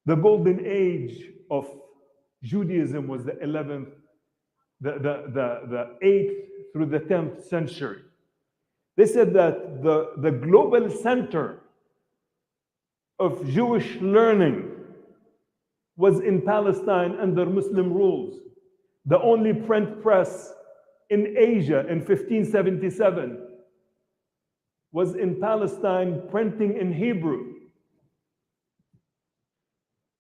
The golden age of Judaism was the 11th, the 8th through the 10th century. They said that the global center of Jewish learning was in Palestine under Muslim rules. The only print press in Asia in 1577 was in Palestine, printing in Hebrew.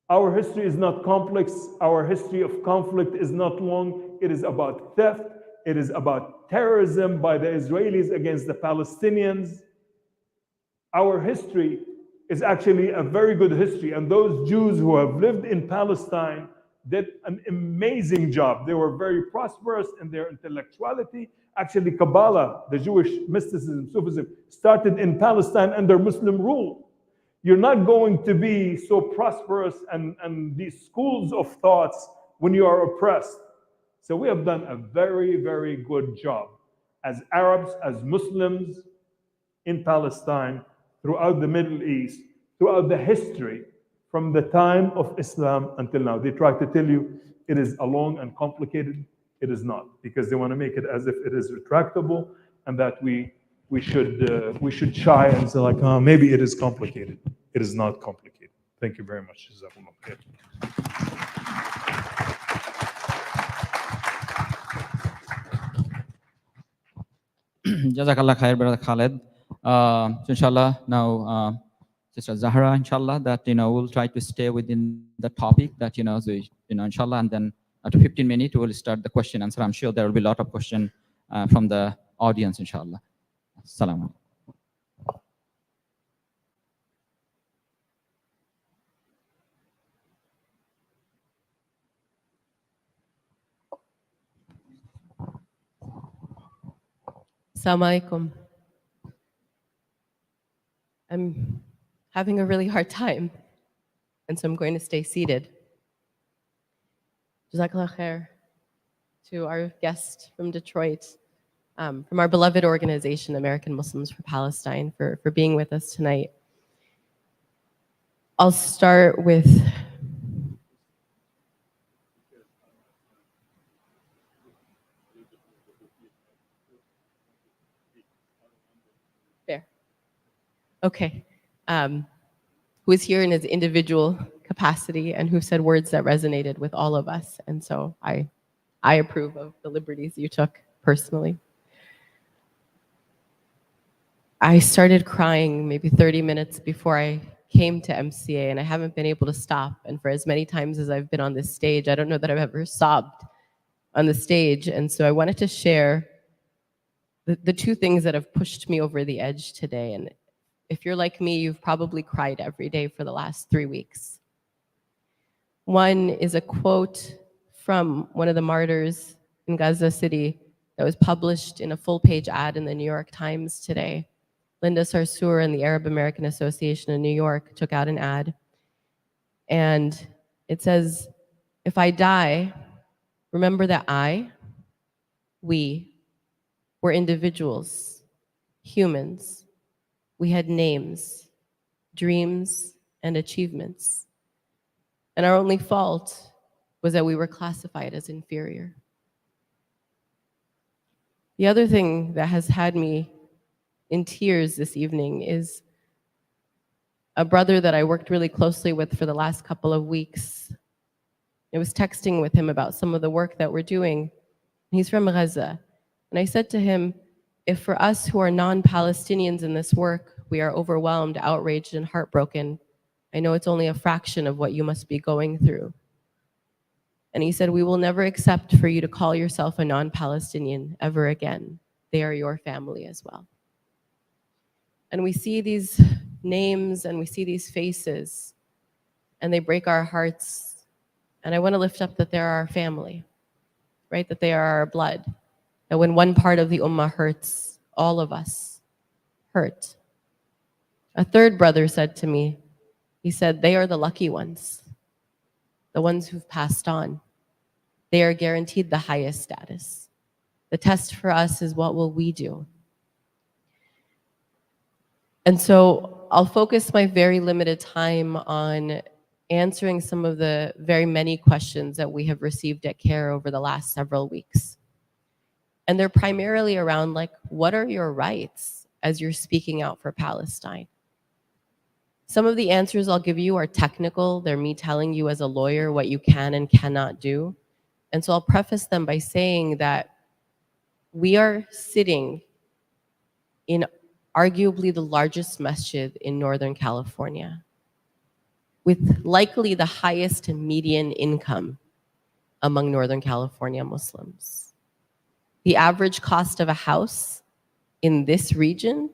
Our history is not complex. Our history of conflict is not long. It is about theft. It is about terrorism by the Israelis against the Palestinians. Our history is actually a very good history. And those Jews who have lived in Palestine did an amazing job. They were very prosperous in their intellectuality. Actually, Kabbalah, the Jewish mysticism, Sufism, started in Palestine under Muslim rule. You're not going to be so prosperous and these schools of thoughts when you are oppressed. So we have done a very, very good job as Arabs, as Muslims in Palestine, throughout the Middle East, throughout the history, from the time of Islam until now. They try to tell you it is a long and complicated. It is not, because they want to make it as if it is retractable and that we should shy and say like, oh, maybe it is complicated. It is not complicated. Thank you very much. Jazakallah khair, Brother Khaled. So inshallah, now Sister Zahra, inshallah, that we'll try to stay within the topic that so, inshallah, and then after 15 minutes we'll start the question answer. I'm sure there will be a lot of questions from the audience, inshallah. Assalamu alaikum. Assalamu alaikum. I'm having a really hard time, and so I'm going to stay seated. Jazakallah khair to our guest from Detroit, from our beloved organization, American Muslims for Palestine, for being with us tonight. I'll start with okay, who is here in his individual capacity and who said words that resonated with all of us. And so I approve of the liberties you took personally. I started crying maybe 30 minutes before I came to MCA, and I haven't been able to stop. And for as many times as I've been on this stage, I don't know that I've ever sobbed on the stage. And so I wanted to share the two things that have pushed me over the edge today. And if you're like me, you've probably cried every day for the last 3 weeks. One is a quote from one of the martyrs in Gaza City that was published in a full-page ad in the New York Times today. Linda Sarsour and the Arab American Association in New York took out an ad. And it says, "If I die, remember that we were individuals, humans. We had names, dreams, and achievements. And our only fault was that we were classified as inferior." The other thing that has had me in tears this evening is a brother that I worked really closely with for the last couple of weeks. I was texting with him about some of the work that we're doing. He's from Gaza. And I said to him, if for us who are non-Palestinians in this work, we are overwhelmed, outraged, and heartbroken, I know it's only a fraction of what you must be going through. And he said, we will never accept for you to call yourself a non-Palestinian ever again. They are your family as well. And we see these names and we see these faces, and they break our hearts. And I want to lift up that they're our family, right? That they are our blood. That when one part of the ummah hurts, all of us hurt. A third brother said to me, he said, they are the lucky ones, the ones who've passed on. They are guaranteed the highest status. The test for us is, what will we do? And so I'll focus my very limited time on answering some of the very many questions that we have received at CARE over the last several weeks. And they're primarily around, like, what are your rights as you're speaking out for Palestine? Some of the answers I'll give you are technical. They're me telling you as a lawyer what you can and cannot do. And so I'll preface them by saying that we are sitting in arguably the largest masjid in Northern California, with likely the highest median income among Northern California Muslims. The average cost of a house in this region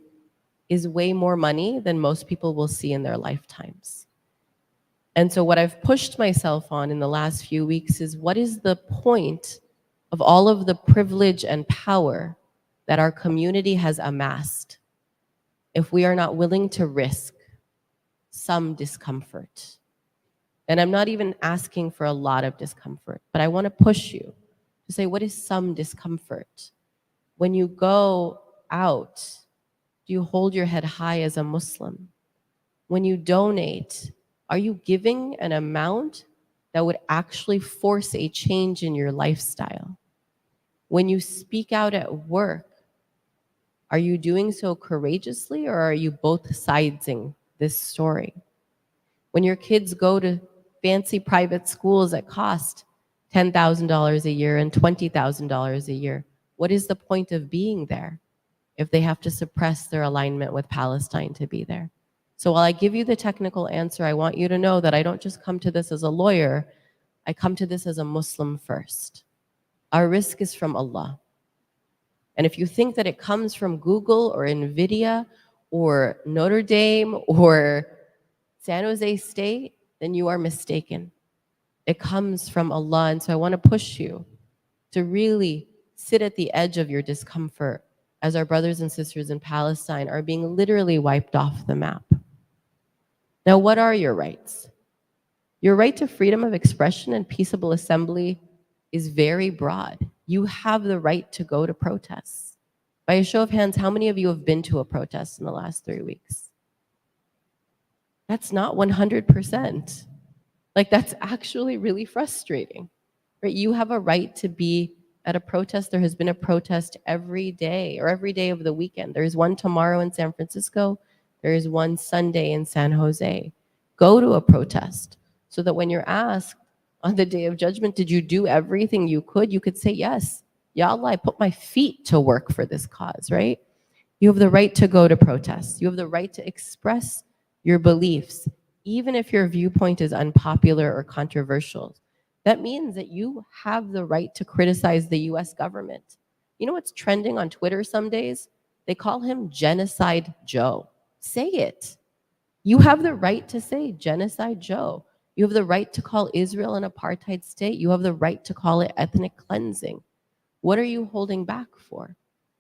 is way more money than most people will see in their lifetimes. And so what I've pushed myself on in the last few weeks is, what is the point of all of the privilege and power that our community has amassed if we are not willing to risk some discomfort? And I'm not even asking for a lot of discomfort, but I want to push you to say, what is some discomfort? When you go out, do you hold your head high as a Muslim? When you donate, are you giving an amount that would actually force a change in your lifestyle? When you speak out at work, are you doing so courageously, or are you both siding this story? When your kids go to fancy private schools that cost $10,000 a year and $20,000 a year, what is the point of being there if they have to suppress their alignment with Palestine to be there? So while I give you the technical answer, I want you to know that I don't just come to this as a lawyer, I come to this as a Muslim first. Our risk is from Allah. And if you think that it comes from Google or NVIDIA or Notre Dame or San Jose State, then you are mistaken. It comes from Allah. And so I want to push you to really sit at the edge of your discomfort as our brothers and sisters in Palestine are being literally wiped off the map. Now, what are your rights? Your right to freedom of expression and peaceable assembly is very broad. You have the right to go to protests. By a show of hands, how many of you have been to a protest in the last 3 weeks? That's not 100%. Like, that's actually really frustrating, right? You have a right to be at a protest. There has been a protest every day, or every day of the weekend. There's one tomorrow in San Francisco. There is one Sunday in San Jose. Go to a protest so that when you're asked on the day of judgment, did you do everything you could say, yes. Ya Allah, I put my feet to work for this cause, right? You have the right to go to protests. You have the right to express your beliefs, even if your viewpoint is unpopular or controversial. That means that you have the right to criticize the US government. You know what's trending on Twitter some days? They call him Genocide Joe. Say it. You have the right to say Genocide Joe. You have the right to call Israel an apartheid state. You have the right to call it ethnic cleansing. What are you holding back for?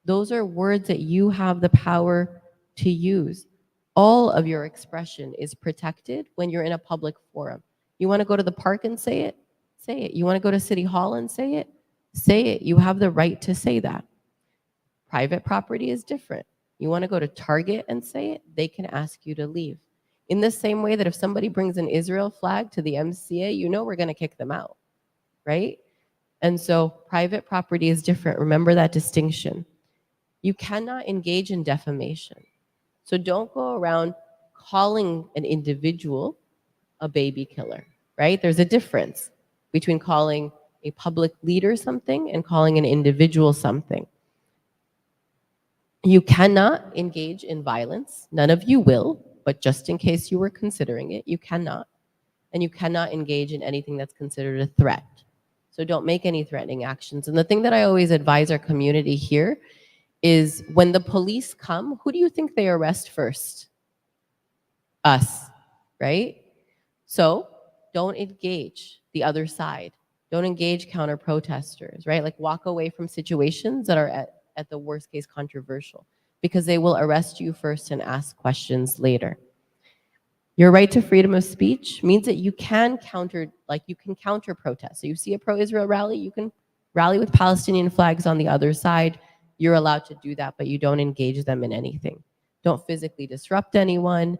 Those are words that you have the power to use. All of your expression is protected when you're in a public forum. You want to go to the park and say it? Say it. You want to go to City Hall and say it? Say it. You have the right to say that. Private property is different. You want to go to Target and say it? They can ask you to leave. In the same way that if somebody brings an Israel flag to the MCA, you know we're going to kick them out, right? And so private property is different. Remember that distinction. You cannot engage in defamation. So don't go around calling an individual a baby killer, right? There's a difference between calling a public leader something and calling an individual something. You cannot engage in violence. None of you will, but just in case you were considering it, you cannot. And you cannot engage in anything that's considered a threat. So don't make any threatening actions. And the thing that I always advise our community here is when the police come, who do you think they arrest first? Us, right? So don't engage the other side. Don't engage counter-protesters, right? Like, walk away from situations that are at the worst case controversial, because they will arrest you first and ask questions later. Your right to freedom of speech means that you can counter protest. So you see a pro-Israel rally, you can rally with Palestinian flags on the other side. You're allowed to do that, but you don't engage them in anything. Don't physically disrupt anyone.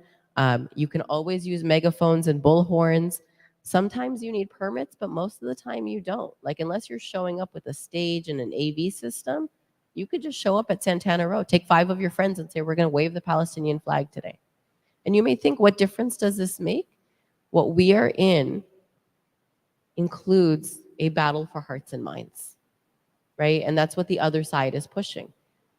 You can always use megaphones and bullhorns. Sometimes you need permits, but most of the time you don't. Like, unless you're showing up with a stage and an AV system, you could just show up at Santana Row, take 5 of your friends and say, we're going to wave the Palestinian flag today. And you may think, what difference does this make? What we are in includes a battle for hearts and minds, right? And that's what the other side is pushing.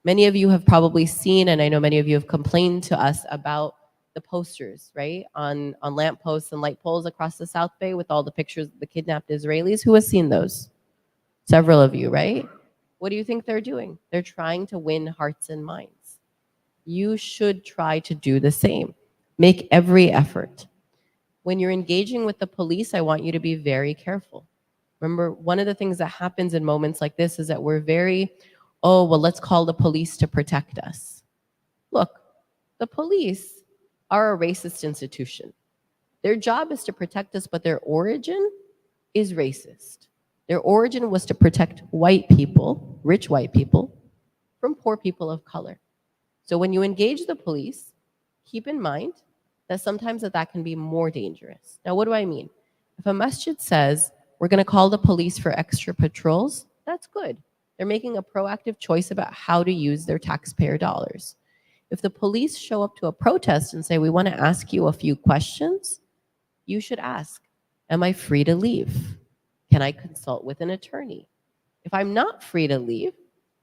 Many of you have probably seen, and I know many of you have complained to us about the posters, right? On lampposts and light poles across the South Bay with all the pictures of the kidnapped Israelis. Who has seen those? Several of you, right? What do you think they're doing? They're trying to win hearts and minds. You should try to do the same. Make every effort. When you're engaging with the police, I want you to be very careful. Remember, one of the things that happens in moments like this is that we're very, oh, well, let's call the police to protect us. Look, the police are a racist institution. Their job is to protect us, but their origin is racist. Their origin was to protect white people, rich white people, from poor people of color. So when you engage the police, keep in mind that sometimes that can be more dangerous. Now, what do I mean? If a masjid says, we're going to call the police for extra patrols, that's good. They're making a proactive choice about how to use their taxpayer dollars. If the police show up to a protest and say, we want to ask you a few questions, you should ask, am I free to leave? Can I consult with an attorney? If I'm not free to leave,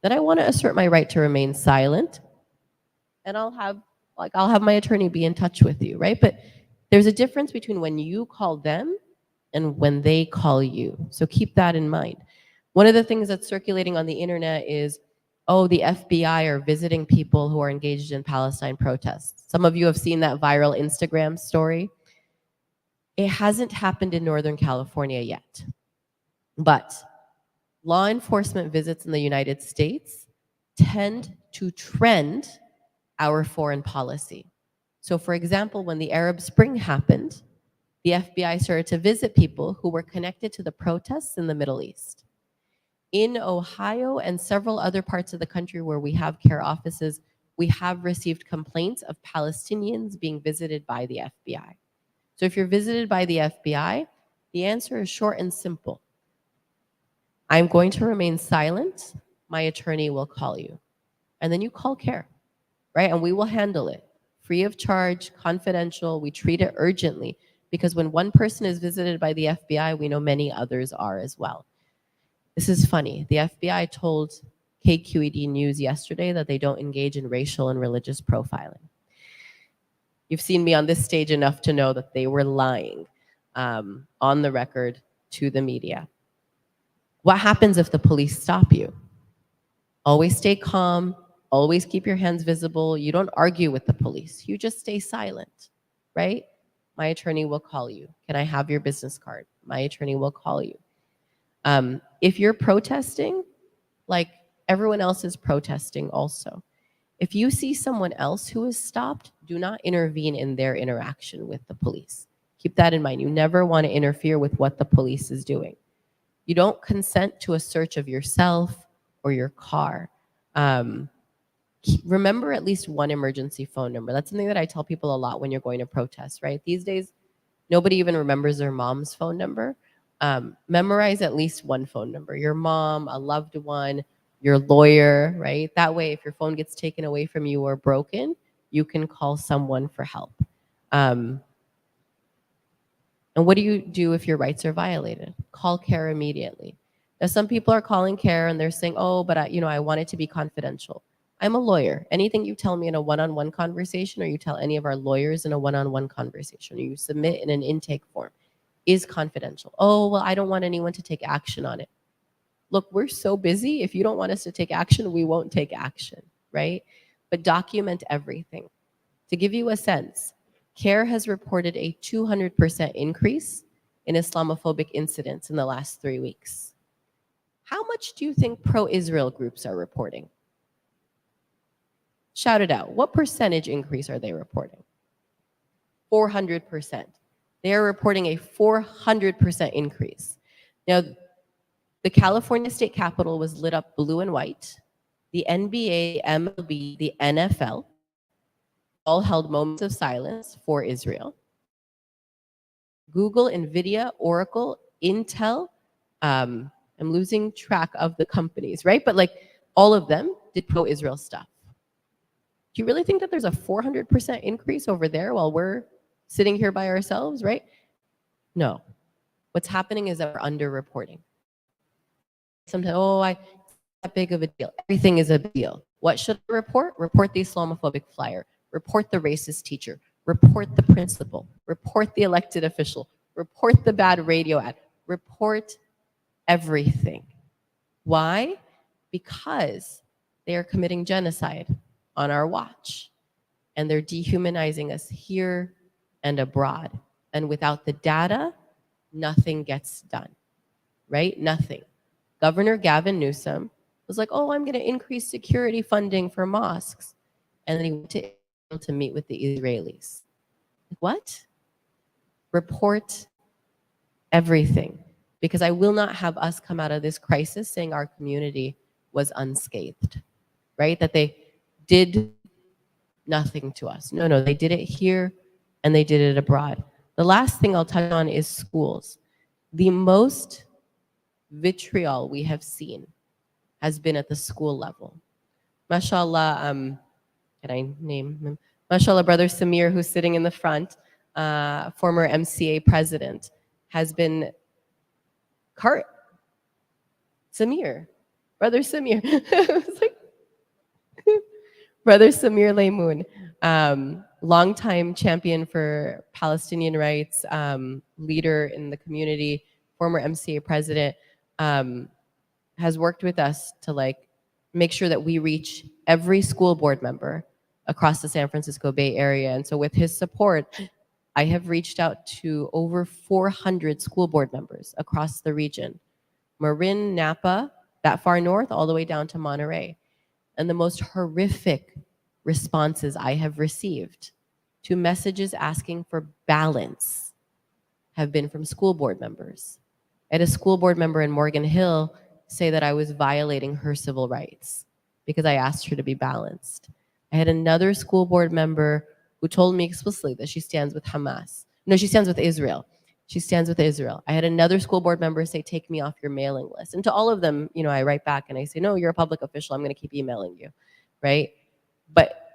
then I want to assert my right to remain silent, and I'll have my attorney be in touch with you, right? But there's a difference between when you call them and when they call you. So keep that in mind. One of the things that's circulating on the internet is, oh, the FBI are visiting people who are engaged in Palestine protests. Some of you have seen that viral Instagram story. It hasn't happened in Northern California yet. But law enforcement visits in the United States tend to trend our foreign policy. So, for example, when the Arab Spring happened, the FBI started to visit people who were connected to the protests in the Middle East. In Ohio and several other parts of the country where we have care offices, we have received complaints of Palestinians being visited by the FBI. So if you're visited by the FBI, the answer is short and simple. I'm going to remain silent. My attorney will call you. And then you call care, right? And we will handle it. Free of charge, confidential. We treat it urgently because when one person is visited by the FBI, we know many others are as well. This is funny. The FBI told KQED News yesterday that they don't engage in racial and religious profiling. You've seen me on this stage enough to know that they were lying on the record to the media. What happens if the police stop you? Always stay calm. Always keep your hands visible. You don't argue with the police. You just stay silent, right? My attorney will call you. Can I have your business card? My attorney will call you. If you're protesting, like everyone else is protesting also, if you see someone else who is stopped, do not intervene in their interaction with the police. Keep that in mind. You never want to interfere with what the police is doing. You don't consent to a search of yourself or your car. Remember at least one emergency phone number. That's something that I tell people a lot when you're going to protest, right? These days, nobody even remembers their mom's phone number. Memorize at least one phone number. Your mom, a loved one, your lawyer, right? That way, if your phone gets taken away from you or broken, you can call someone for help. And what do you do if your rights are violated? Call care immediately. Now, some people are calling care and they're saying, oh, but I want it to be confidential. I'm a lawyer. Anything you tell me in a one-on-one conversation, or you tell any of our lawyers in a one-on-one conversation, or you submit in an intake form, is confidential. Oh, well, I don't want anyone to take action on it. Look, we're so busy. If you don't want us to take action, we won't take action, right? But document everything. To give you a sense, CARE has reported a 200% increase in Islamophobic incidents in the last 3 weeks. How much do you think pro-Israel groups are reporting? Shout it out. What percentage increase are they reporting? 400%. They are reporting a 400% increase. Now, the California State Capitol was lit up blue and white. The NBA, MLB, the NFL all held moments of silence for Israel. Google, NVIDIA, Oracle, Intel, I'm losing track of the companies, right? But like all of them did pro-Israel stuff. Do you really think that there's a 400% increase over there while we're sitting here by ourselves, right? No. What's happening is that we're underreporting. Sometimes, it's that big of a deal. Everything is a big deal. What should I report? Report the Islamophobic flyer. Report the racist teacher. Report the principal. Report the elected official. Report the bad radio ad. Report everything. Why? Because they are committing genocide on our watch. And they're dehumanizing us here and abroad. And without the data, nothing gets done, right? Nothing. Governor Gavin Newsom was like, oh, I'm going to increase security funding for mosques. And then he went to Israel to meet with the Israelis. What? Report everything. Because I will not have us come out of this crisis saying our community was unscathed, right? That they did nothing to us. No, they did it here and they did it abroad. The last thing I'll touch on is schools. The most vitriol we have seen has been at the school level. Mashallah, can I name him? Mashallah, Brother Samir, who's sitting in the front, former MCA president, has been Samir, Brother Samir. It's like, Brother Samir Laymoun, longtime champion for Palestinian rights, leader in the community, former MCA president, has worked with us to like make sure that we reach every school board member across the San Francisco Bay Area. And so with his support, I have reached out to over 400 school board members across the region. Marin, Napa, that far north, all the way down to Monterey. And the most horrific responses I have received to messages asking for balance have been from school board members. I had a school board member in Morgan Hill say that I was violating her civil rights because I asked her to be balanced. I had another school board member who told me explicitly that she stands with Hamas. No, she stands with Israel. She stands with Israel. I had another school board member say, take me off your mailing list. And to all of them, I write back and I say, no, you're a public official. I'm going to keep emailing you, right? But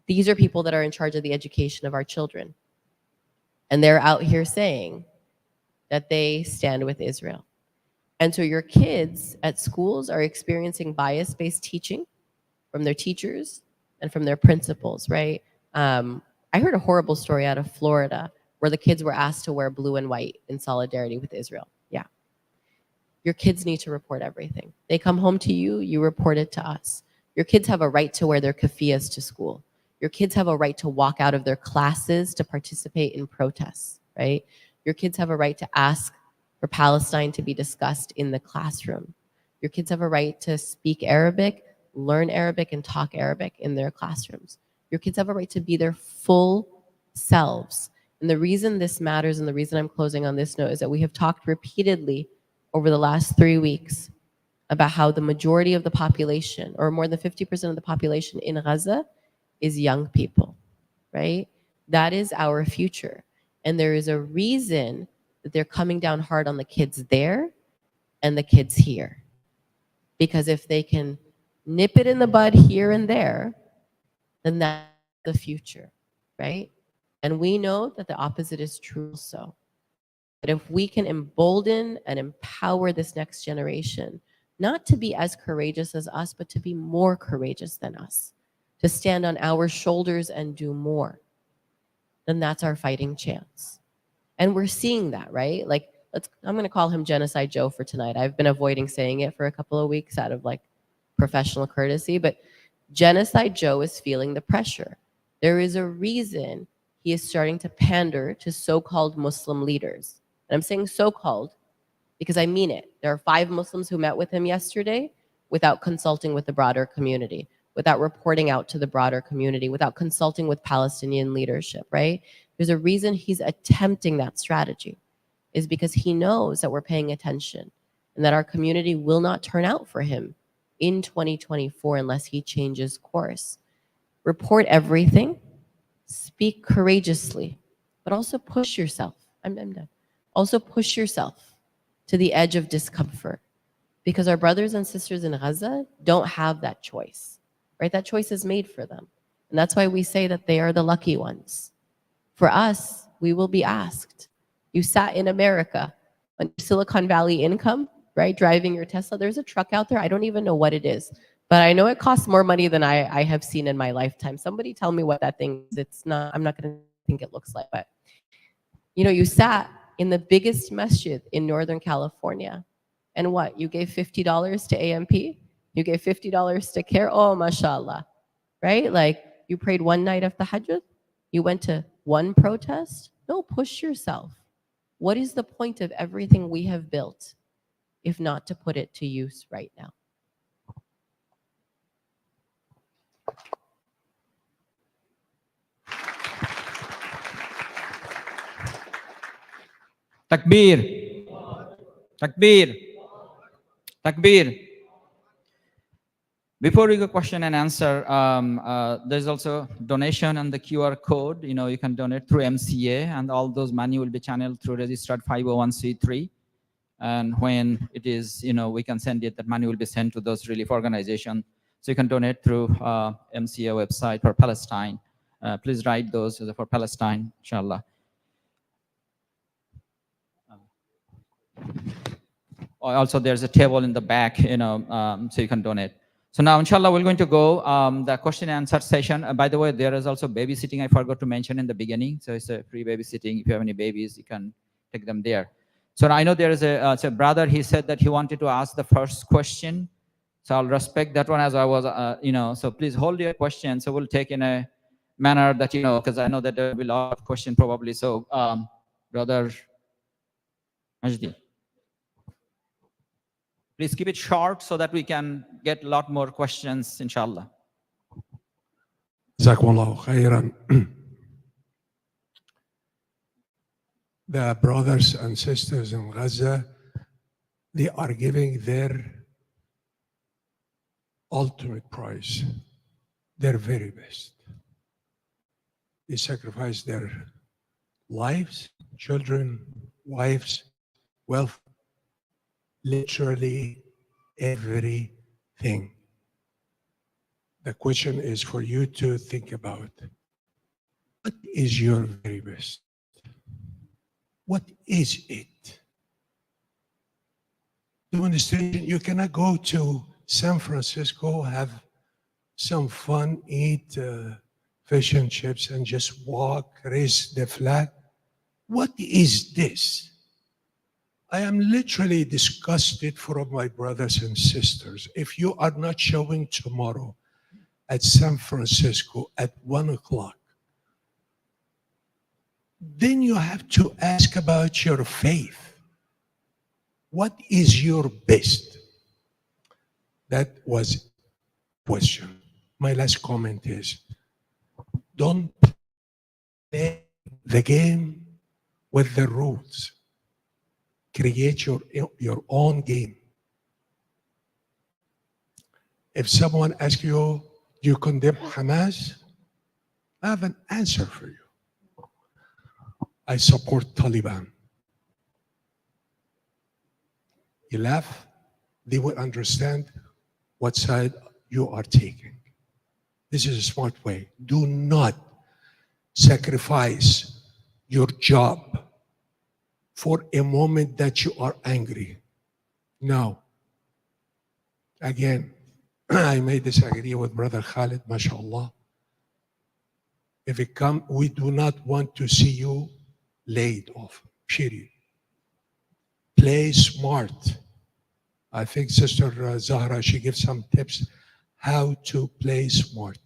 these are people that are in charge of the education of our children. And they're out here saying that they stand with Israel. And so your kids at schools are experiencing bias-based teaching from their teachers and from their principals, right? I heard a horrible story out of Florida where the kids were asked to wear blue and white in solidarity with Israel. Yeah. Your kids need to report everything. They come home to you, you report it to us. Your kids have a right to wear their keffiyehs to school. Your kids have a right to walk out of their classes to participate in protests, right? Your kids have a right to ask for Palestine to be discussed in the classroom. Your kids have a right to speak Arabic, learn Arabic, and talk Arabic in their classrooms. Your kids have a right to be their full selves. And the reason this matters and the reason I'm closing on this note is that we have talked repeatedly over the last 3 weeks about how the majority of the population, or more than 50% of the population in Gaza, is young people, right? That is our future. And there is a reason that they're coming down hard on the kids there and the kids here. Because if they can nip it in the bud here and there, then that's the future, right? And we know that the opposite is true also. But if we can embolden and empower this next generation, not to be as courageous as us, but to be more courageous than us, to stand on our shoulders and do more, then that's our fighting chance. And we're seeing that, right? Like, I'm going to call him Genocide Joe for tonight. I've been avoiding saying it for a couple of weeks out of like professional courtesy, but Genocide Joe is feeling the pressure. There is a reason he is starting to pander to so-called Muslim leaders. And I'm saying so-called because I mean it. There are 5 Muslims who met with him yesterday without consulting with the broader community, without reporting out to the broader community, without consulting with Palestinian leadership, right? There's a reason he's attempting that strategy, is because he knows that we're paying attention and that our community will not turn out for him in 2024 unless he changes course. Report everything. speak courageously, but also push yourself. I'm done. Also push yourself to the edge of discomfort, because our brothers and sisters in Gaza don't have that choice, right? That choice is made for them. And that's why we say that they are the lucky ones. For us, we will be asked. You sat in America on Silicon Valley income, right? Driving your Tesla. There's a truck out there. I don't even know what it is, but I know it costs more money than I have seen in my lifetime. Somebody tell me what that thing is. It's not, I'm not going to think it looks like, but you know, you sat in the biggest masjid in Northern California. And what? You gave $50 to AMP? You gave $50 to CARE? Oh, mashallah. Right? Like, you prayed one night of the Tahajjud? You went to one protest? No, push yourself. What is the point of everything we have built if not to put it to use right now? Takbir. Takbir. Takbir. Before we go question and answer, there's also donation and the QR code. You know, you can donate through MCA, and all those money will be channeled through registered 501c3. And when it is, you know, we can send it, that money will be sent to those relief organizations. So you can donate through MCA website for Palestine. Please write those for Palestine, inshallah. Also, there's a table in the back, you know, so you can donate. So now, inshallah, we're going to go the question and answer session. By the way, there is also babysitting. I forgot to mention in the beginning. So it's a free babysitting. If you have any babies, you can take them there. So I know there is a brother. He said that he wanted to ask the first question. So I'll respect that one as I was, you know. So please hold your question. So we'll take in a manner that, you know, because I know that there will be a lot of questions probably. So, brother Majdi, please keep it short so that we can get a lot more questions, inshallah. Jazakumullahu khairan. The brothers and sisters in Gaza, they are giving their ultimate prize, their very best. They sacrifice their lives, children, wives, wealth, literally everything. The question is for you to think about, what is your very best? What is it? Demonstration, you cannot go to San Francisco, have some fun, eat fish and chips and just walk, raise the flag. What is this? I am literally disgusted from my brothers and sisters. If you are not showing tomorrow at San Francisco at 1 o'clock, then you have to ask about your faith. What is your best? That was question. My last comment is, don't play the game with the rules. Create your own game. If someone asks you, do you condemn Hamas? I have an answer for you. I support Taliban. You laugh, they will understand what side you are taking. This is a smart way. Do not sacrifice your job for a moment that you are angry. No. Again, I may disagree with Brother Khalid, mashallah. If it comes, we do not want to see you laid off, period. Play smart. I think Sister Zahra, she gives some tips how to play smart.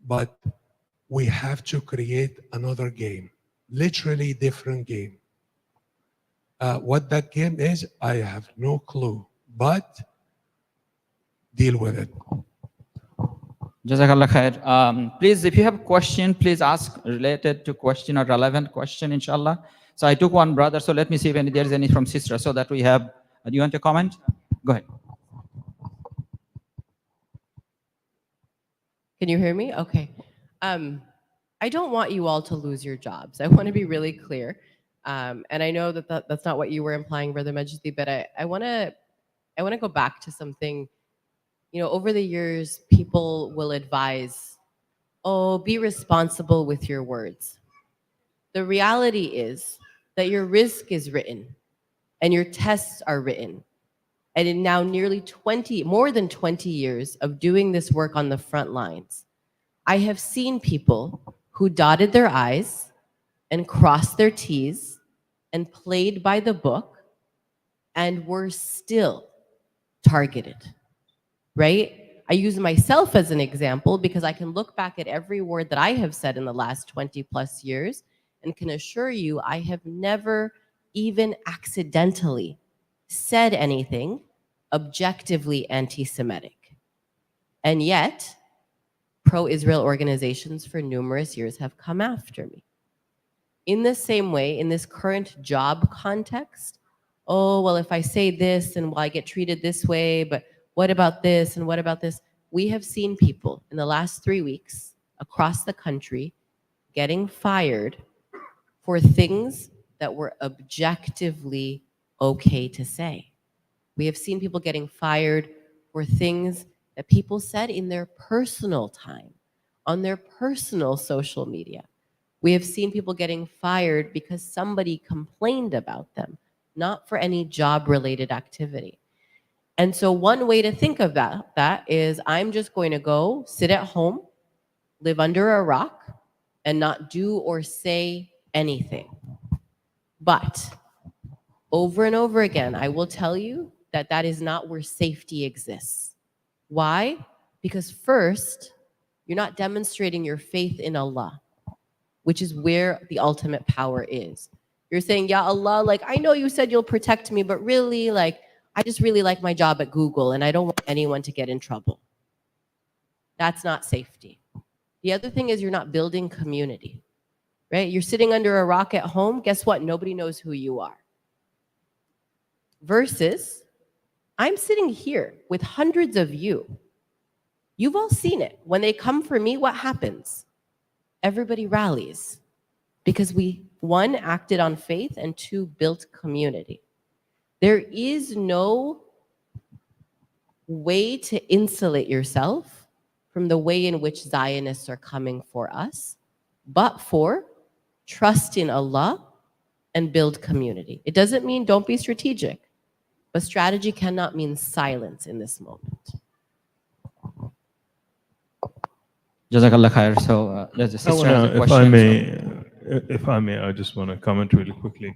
But we have to create another game, literally different game. What that game is, I have no clue, but deal with it. Jazakallah khair. Please, if you have a question, please ask related to question or relevant question, inshallah. So I took one brother, so let me see if there's any from sister, so that we have, do you want to comment? Go ahead. Can you hear me? Okay. I don't want you all to lose your jobs. I want to be really clear. And I know that that's not what you were implying, Brother Majdi, but I want to go back to something. You know, over the years, people will advise, oh, be responsible with your words. The reality is that your risk is written and your tests are written. And in now nearly more than 20 years of doing this work on the front lines, I have seen people who dotted their I's and crossed their T's and played by the book and were still targeted, right? I use myself as an example because I can look back at every word that I have said in the last 20 plus years and can assure you I have never even accidentally said anything objectively anti-Semitic. And yet, pro-Israel organizations for numerous years have come after me. In the same way, in this current job context, oh, well, if I say this and I get treated this way, but what about this and what about this? We have seen people in the last 3 weeks across the country getting fired for things that were objectively okay to say. We have seen people getting fired for things that people said in their personal time, on their personal social media. We have seen people getting fired because somebody complained about them, not for any job-related activity. And so one way to think of that is I'm just going to go sit at home, live under a rock, and not do or say anything. But over and over again, I will tell you that that is not where safety exists. Why? Because first, you're not demonstrating your faith in Allah, which is where the ultimate power is. You're saying, Ya Allah, like, I know you said you'll protect me, but really, like, I just really like my job at Google and I don't want anyone to get in trouble. That's not safety. The other thing is you're not building community, right? You're sitting under a rock at home. Guess what? Nobody knows who you are. Versus, I'm sitting here with hundreds of you. You've all seen it. When they come for me, what happens? Everybody rallies because we, one, acted on faith, and two, built community. There is no way to insulate yourself from the way in which Zionists are coming for us, but for trust in Allah and build community. It doesn't mean don't be strategic, but strategy cannot mean silence in this moment. Jazakallah khair. So there's a sister has a question. If I may, I just want to comment really quickly.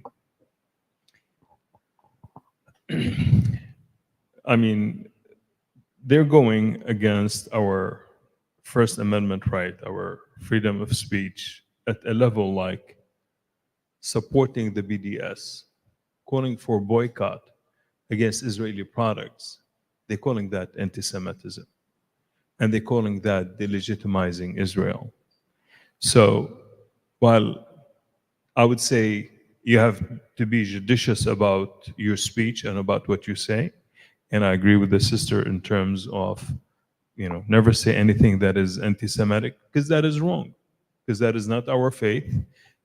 I mean, they're going against our First Amendment right, our freedom of speech, at a level like supporting the BDS, calling for boycott against Israeli products. They're calling that anti-Semitism. And they're calling that delegitimizing Israel. So while I would say you have to be judicious about your speech and about what you say, and I agree with the sister in terms of, you know, never say anything that is anti-Semitic, because that is wrong, because that is not our faith.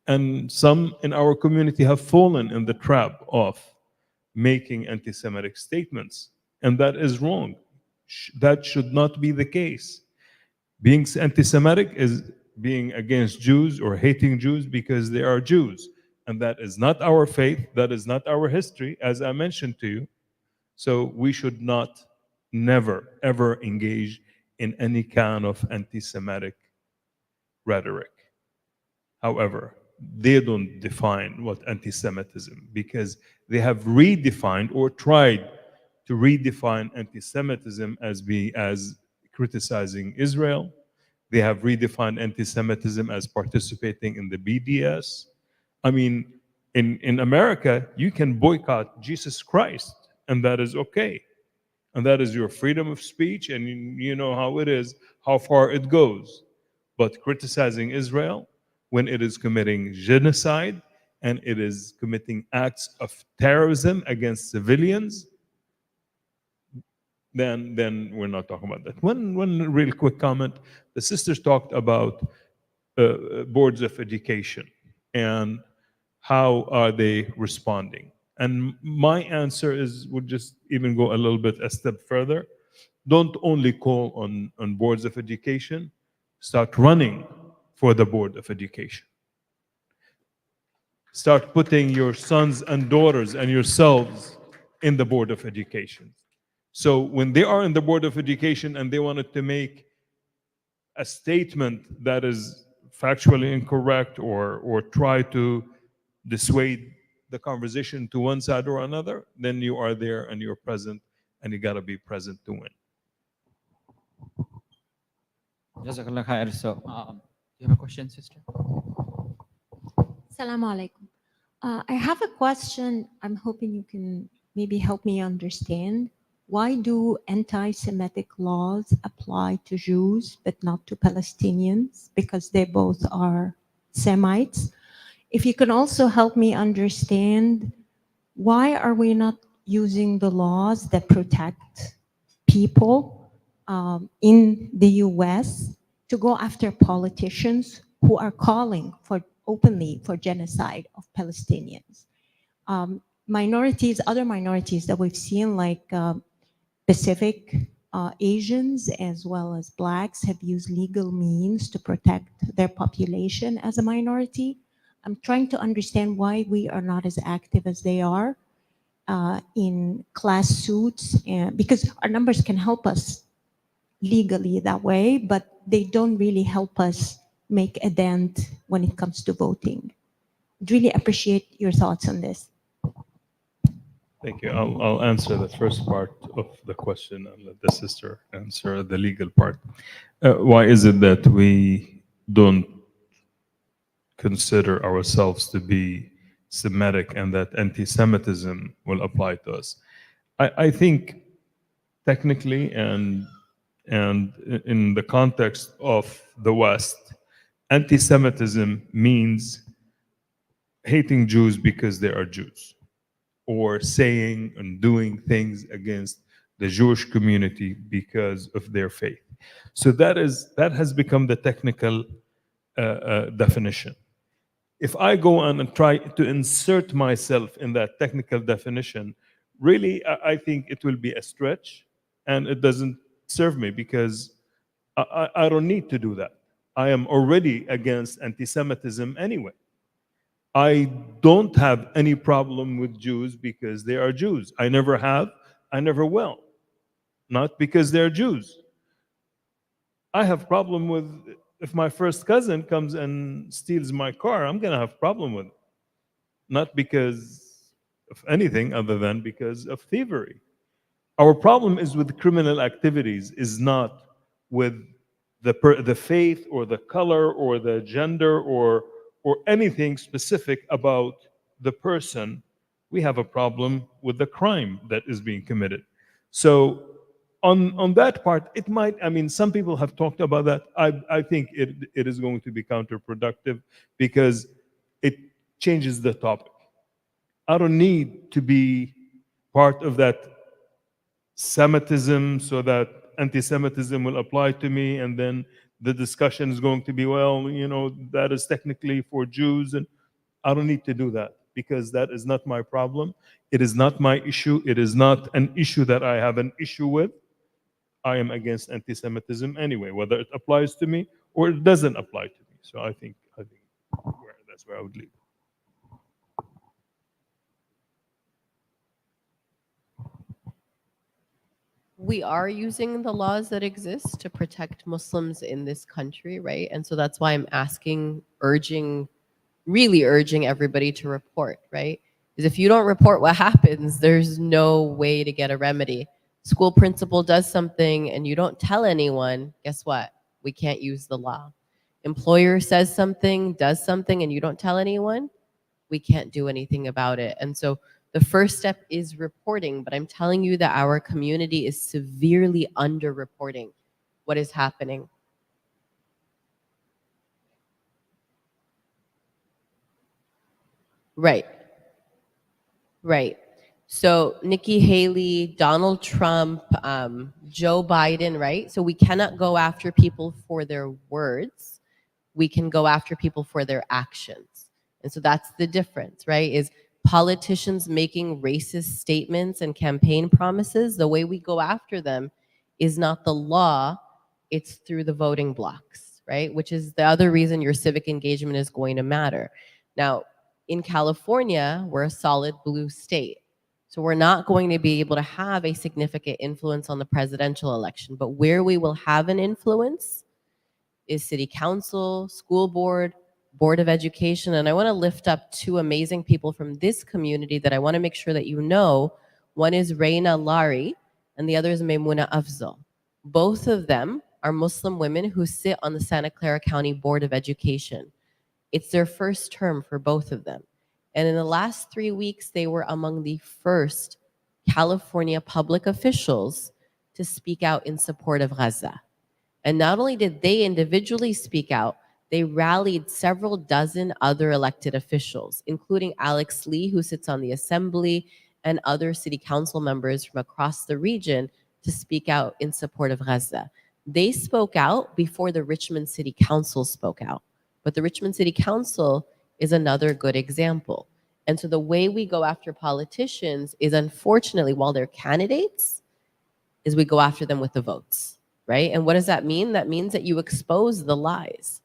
And some in our community have fallen in the trap of making anti-Semitic statements, and that is wrong. That should not be the case. Being anti-Semitic is being against Jews or hating Jews because they are Jews. And that is not our faith, that is not our history, as I mentioned to you. So we should not, never, ever engage in any kind of anti-Semitic rhetoric. However, they don't define what anti-Semitism, because they have redefined or tried to redefine anti-Semitism as criticizing Israel. They have redefined anti-Semitism as participating in the BDS. I mean, in America, you can boycott Jesus Christ, and that is okay. And that is your freedom of speech, and you know how it is, how far it goes. But criticizing Israel when it is committing genocide and it is committing acts of terrorism against civilians, then we're not talking about that. One real quick comment. The sisters talked about boards of education, and how are they responding? And my answer would just even go a little bit a step further. Don't only call on boards of education, start running for the board of education. Start putting your sons and daughters and yourselves in the board of education. So when they are in the board of education and they wanted to make a statement that is factually incorrect or try to dissuade the conversation to one side or another, then you are there and you're present, and you got to be present to win. Jazakallah khair. So, you have a question, sister? Assalamu alaikum. I have a question. I'm hoping you can maybe help me understand. Why do anti-Semitic laws apply to Jews but not to Palestinians? Because they both are Semites. If you can also help me understand, why are we not using the laws that protect people in the US to go after politicians who are calling for openly for genocide of Palestinians? Minorities, other minorities that we've seen, like Pacific Asians as well as Blacks, have used legal means to protect their population as a minority. I'm trying to understand why we are not as active as they are in class suits, because our numbers can help us legally that way, but they don't really help us make a dent when it comes to voting. I'd really appreciate your thoughts on this. Thank you. I'll answer the first part of the question and let the sister answer the legal part. Why is it that we don't consider ourselves to be Semitic and that anti-Semitism will apply to us? I think technically and in the context of the West, anti-Semitism means hating Jews because they are Jews, or saying and doing things against the Jewish community because of their faith. So that has become the technical definition. If I go on and try to insert myself in that technical definition, really, I think it will be a stretch, and it doesn't serve me, because I don't need to do that. I am already against anti-Semitism anyway. I don't have any problem with Jews because they are Jews. I never have, I never will. Not because they're Jews. I have problem with, if my first cousin comes and steals my car, I'm going to have problem with it. Not because of anything other than because of thievery. Our problem is with criminal activities, is not with the faith or the color or the gender or anything specific about the person. We have a problem with the crime that is being committed. So on that part, it might, I mean, some people have talked about that. I think it is going to be counterproductive because it changes the topic. I don't need to be part of that Semitism so that anti-Semitism will apply to me, and then the discussion is going to be, well, you know, that is technically for Jews, and I don't need to do that because that is not my problem. It is not my issue. It is not an issue that I have an issue with. I am against anti-Semitism anyway, whether it applies to me or it doesn't apply to me. So I think that's where I would leave. We are using the laws that exist to protect Muslims in this country, right? And so that's why I'm asking, really urging everybody to report, right? Because if you don't report what happens, there's no way to get a remedy. School principal does something and you don't tell anyone, guess what? We can't use the law. Employer says something, does something, and you don't tell anyone, we can't do anything about it. And so the first step is reporting, but I'm telling you that our community is severely underreporting what is happening. Right. Right. So Nikki Haley, Donald Trump, Joe Biden, right? So we cannot go after people for their words. we can go after people for their actions. And so that's the difference, right? Is politicians making racist statements and campaign promises, the way we go after them is not the law, it's through the voting blocks, right? Which is the other reason your civic engagement is going to matter. Now, in California, we're a solid blue state. So we're not going to be able to have a significant influence on the presidential election. But where we will have an influence is city council, school board, board of education. And I want to lift up two amazing people from this community that I want to make sure that you know. One is Reina Lari, and the other is Maimuna Afzal. Both of them are Muslim women who sit on the Santa Clara County Board of Education. It's their first term for both of them. And in the last 3 weeks, they were among the first California public officials to speak out in support of Gaza. And not only did they individually speak out, they rallied several dozen other elected officials, including Alex Lee, who sits on the assembly, and other city council members from across the region to speak out in support of Gaza. They spoke out before the Richmond City Council spoke out. But the Richmond City Council is another good example. And so the way we go after politicians is, unfortunately, while they're candidates, is we go after them with the votes, right? And what does that mean? That means that you expose the lies.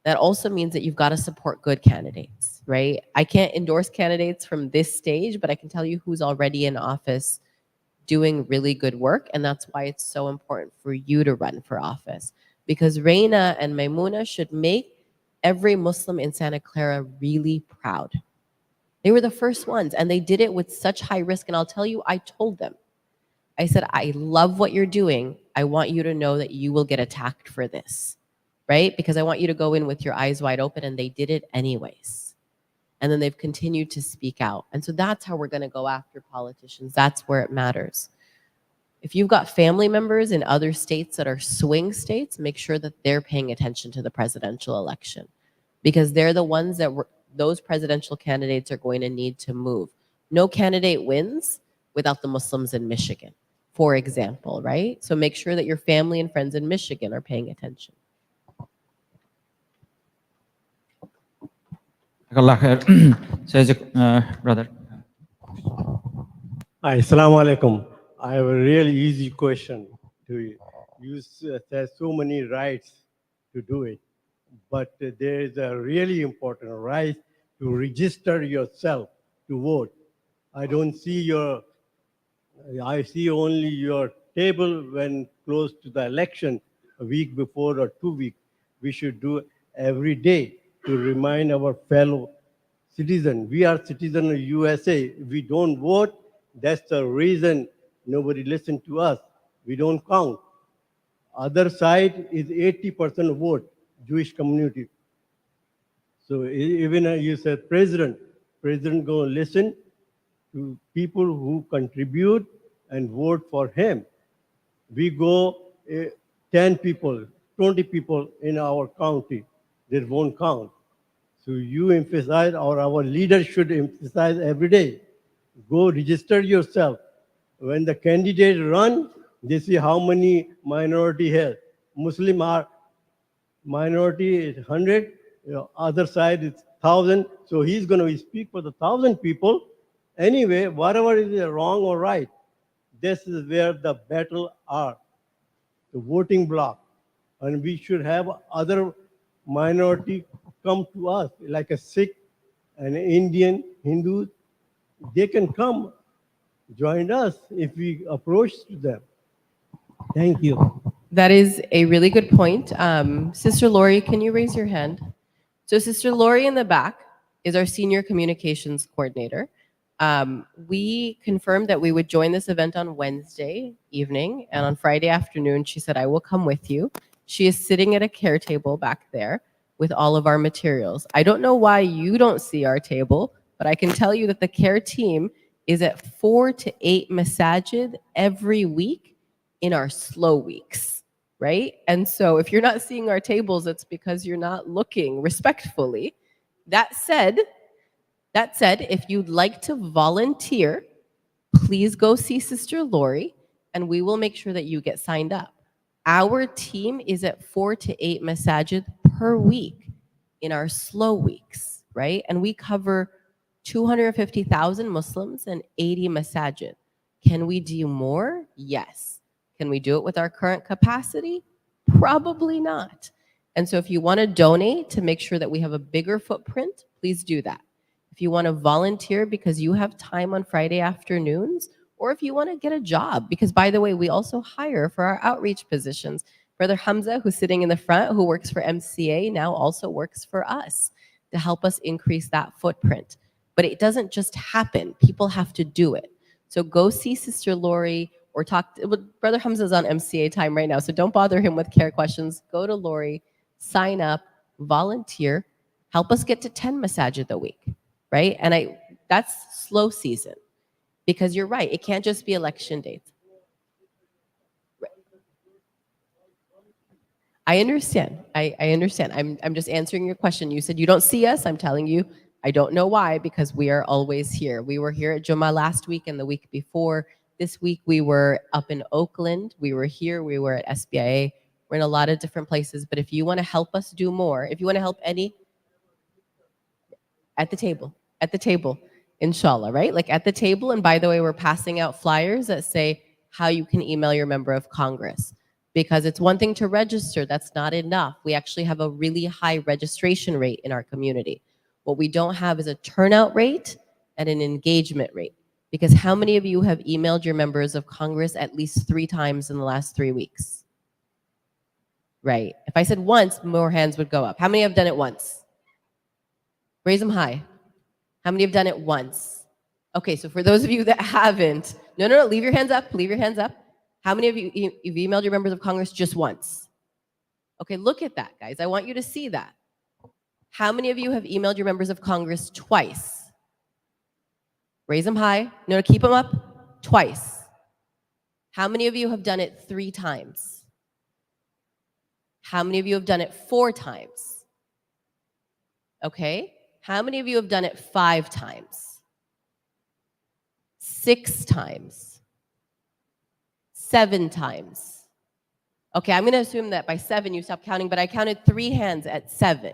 That also means that you've got to support good candidates, right? I can't endorse candidates from this stage, but I can tell you who's already in office doing really good work. And that's why it's so important for you to run for office. Because Reina and Maimuna should make every Muslim in Santa Clara really proud. They were the first ones, and they did it with such high risk. And I'll tell you, I told them, I said, I love what you're doing. I want you to know that you will get attacked for this, right? Because I want you to go in with your eyes wide open, and they did it anyways. And then they've continued to speak out. And so that's how we're going to go after politicians. That's where it matters. If you've got family members in other states that are swing states, make sure that they're paying attention to the presidential election, because they're the ones that those presidential candidates are going to need to move. No candidate wins without the Muslims in Michigan, for example, right? So make sure that your family and friends in Michigan are paying attention. Allah khair. Says brother. Hi, Assalamu alaikum. I have a really easy question to you. You have so many rights to do it, but there is a really important right to register yourself to vote. I don't see I see only your table when close to the election, a week before or 2 weeks. We should do every day to remind our fellow citizens. We are citizens of USA. If we don't vote, that's the reason nobody listens to us. We don't count. Other side is 80% vote, Jewish community. So even you said president gonna listen to people who contribute and vote for him. We go 10 people, 20 people in our county, they won't count. So you emphasize, or our leaders should emphasize every day. Go register yourself. When the candidate run, they see how many minority here. Muslim are minority is 100, other side is 1,000. So he's going to speak for the 1,000 people. Anyway, whatever is wrong or right, this is where the battle are, the voting block. And we should have other minority come to us, like a Sikh, an Indian, Hindu. They can come join us if we approach to them. Thank you. That is a really good point. Sister Lori, can you raise your hand? So Sister Lori in the back is our senior communications coordinator. We confirmed that we would join this event on Wednesday evening, and on Friday afternoon, she said, I will come with you. She is sitting at a care table back there with all of our materials. I don't know why you don't see our table, but I can tell you that the care team is at 4 to 8 masajid every week in our slow weeks, right? And so if you're not seeing our tables, it's because you're not looking respectfully. That said, if you'd like to volunteer, please go see Sister Lori, and we will make sure that you get signed up. Our team is at 4 to 8 masajid per week. in our slow weeks, right? And we cover 250,000 Muslims and 80 masajid. Can we do more? Yes. Can we do it with our current capacity? Probably not. And so if you want to donate to make sure that we have a bigger footprint, please do that. If you want to volunteer because you have time on Friday afternoons, or if you want to get a job, because by the way, we also hire for our outreach positions. Brother Hamza, who's sitting in the front, who works for MCA, now also works for us to help us increase that footprint. But it doesn't just happen. People have to do it. So go see Sister Lori or talk to, Brother Hamza's on MCA time right now, so don't bother him with care questions. Go to Lori, sign up, volunteer, help us get to 10 masajid a week, right? And that's slow season, because you're right, it can't just be election dates. I understand. I understand. I'm just answering your question. You said you don't see us. I'm telling you, I don't know why, because we are always here. We were here at Jummah last week and the week before. This week we were up in Oakland. We were here. We were at SBIA. We're in a lot of different places. But if you want to help us do more, if you want to help any, at the table, inshallah, right? Like at the table. And by the way, we're passing out flyers that say how you can email your member of Congress. Because it's one thing to register, that's not enough. We actually have a really high registration rate in our community. What we don't have is a turnout rate and an engagement rate. Because how many of you have emailed your members of Congress at least 3 times in the last 3 weeks? Right. If I said once, more hands would go up. How many have done it once? Raise them high. How many have done it once? Okay, so for those of you that haven't, no, leave your hands up, leave your hands up. How many of you, you've emailed your members of Congress just once? Okay, look at that, guys. I want you to see that. How many of you have emailed your members of Congress twice? Raise them high. No, keep them up. Twice. How many of you have done it 3 times? How many of you have done it 4 times? Okay. How many of you have done it 5 times? 6 times? 7 times? Okay, I'm going to assume that by 7 you stopped counting, but I counted 3 hands at 7.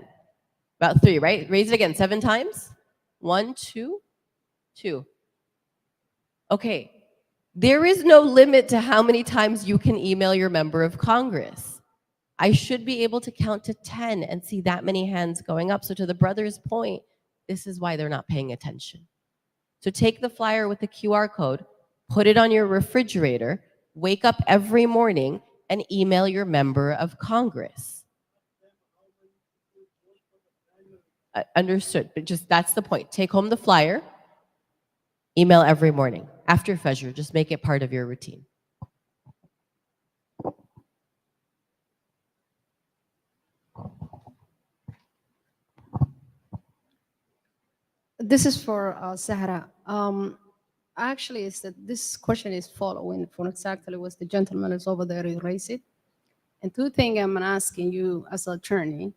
About 3, right? Raise it again. 7 times? 1, 2, 2. Okay. There is no limit to how many times you can email your member of Congress. I should be able to count to 10 and see that many hands going up. So to the brother's point, this is why they're not paying attention. So take the flyer with the QR code, put it on your refrigerator, wake up every morning and email your member of Congress. Understood, but just that's the point. Take home the flyer, email every morning. After Fajr, just make it part of your routine. This is for Sahara. Actually, it's that this question is following from exactly what the gentleman is over there raised it. And 2 things I'm asking you as an attorney.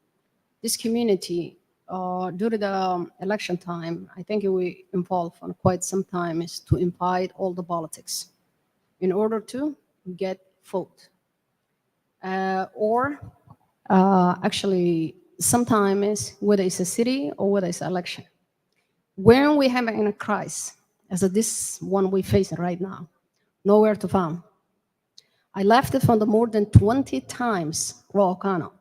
This community, during the election time, I think we involved for quite some time, is to invite all the politics in order to get vote. Actually, sometimes whether it's a city or whether it's an election. When we have in a crisis, as this one we're facing right now, nowhere to find. I left it from the more than 20 times Raw Kano.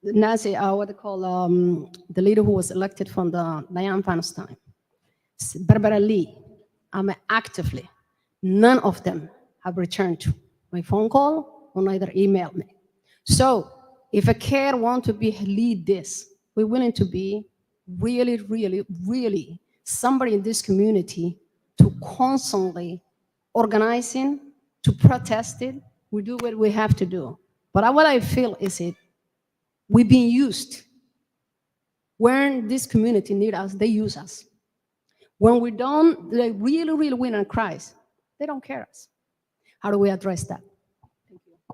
Nazi, what they call the leader who was elected from the Dayan Palestine, Barbara Lee. I'm actively, none of them have returned to my phone call or neither emailed me. So if a care want to be lead this, we're willing to be really somebody in this community to constantly organizing, to protest it. We do what we have to do. But what I feel is we've been used. When this community need us, they use us. When we don't, they really win on Christ, they don't care us. How do we address that? Thank you.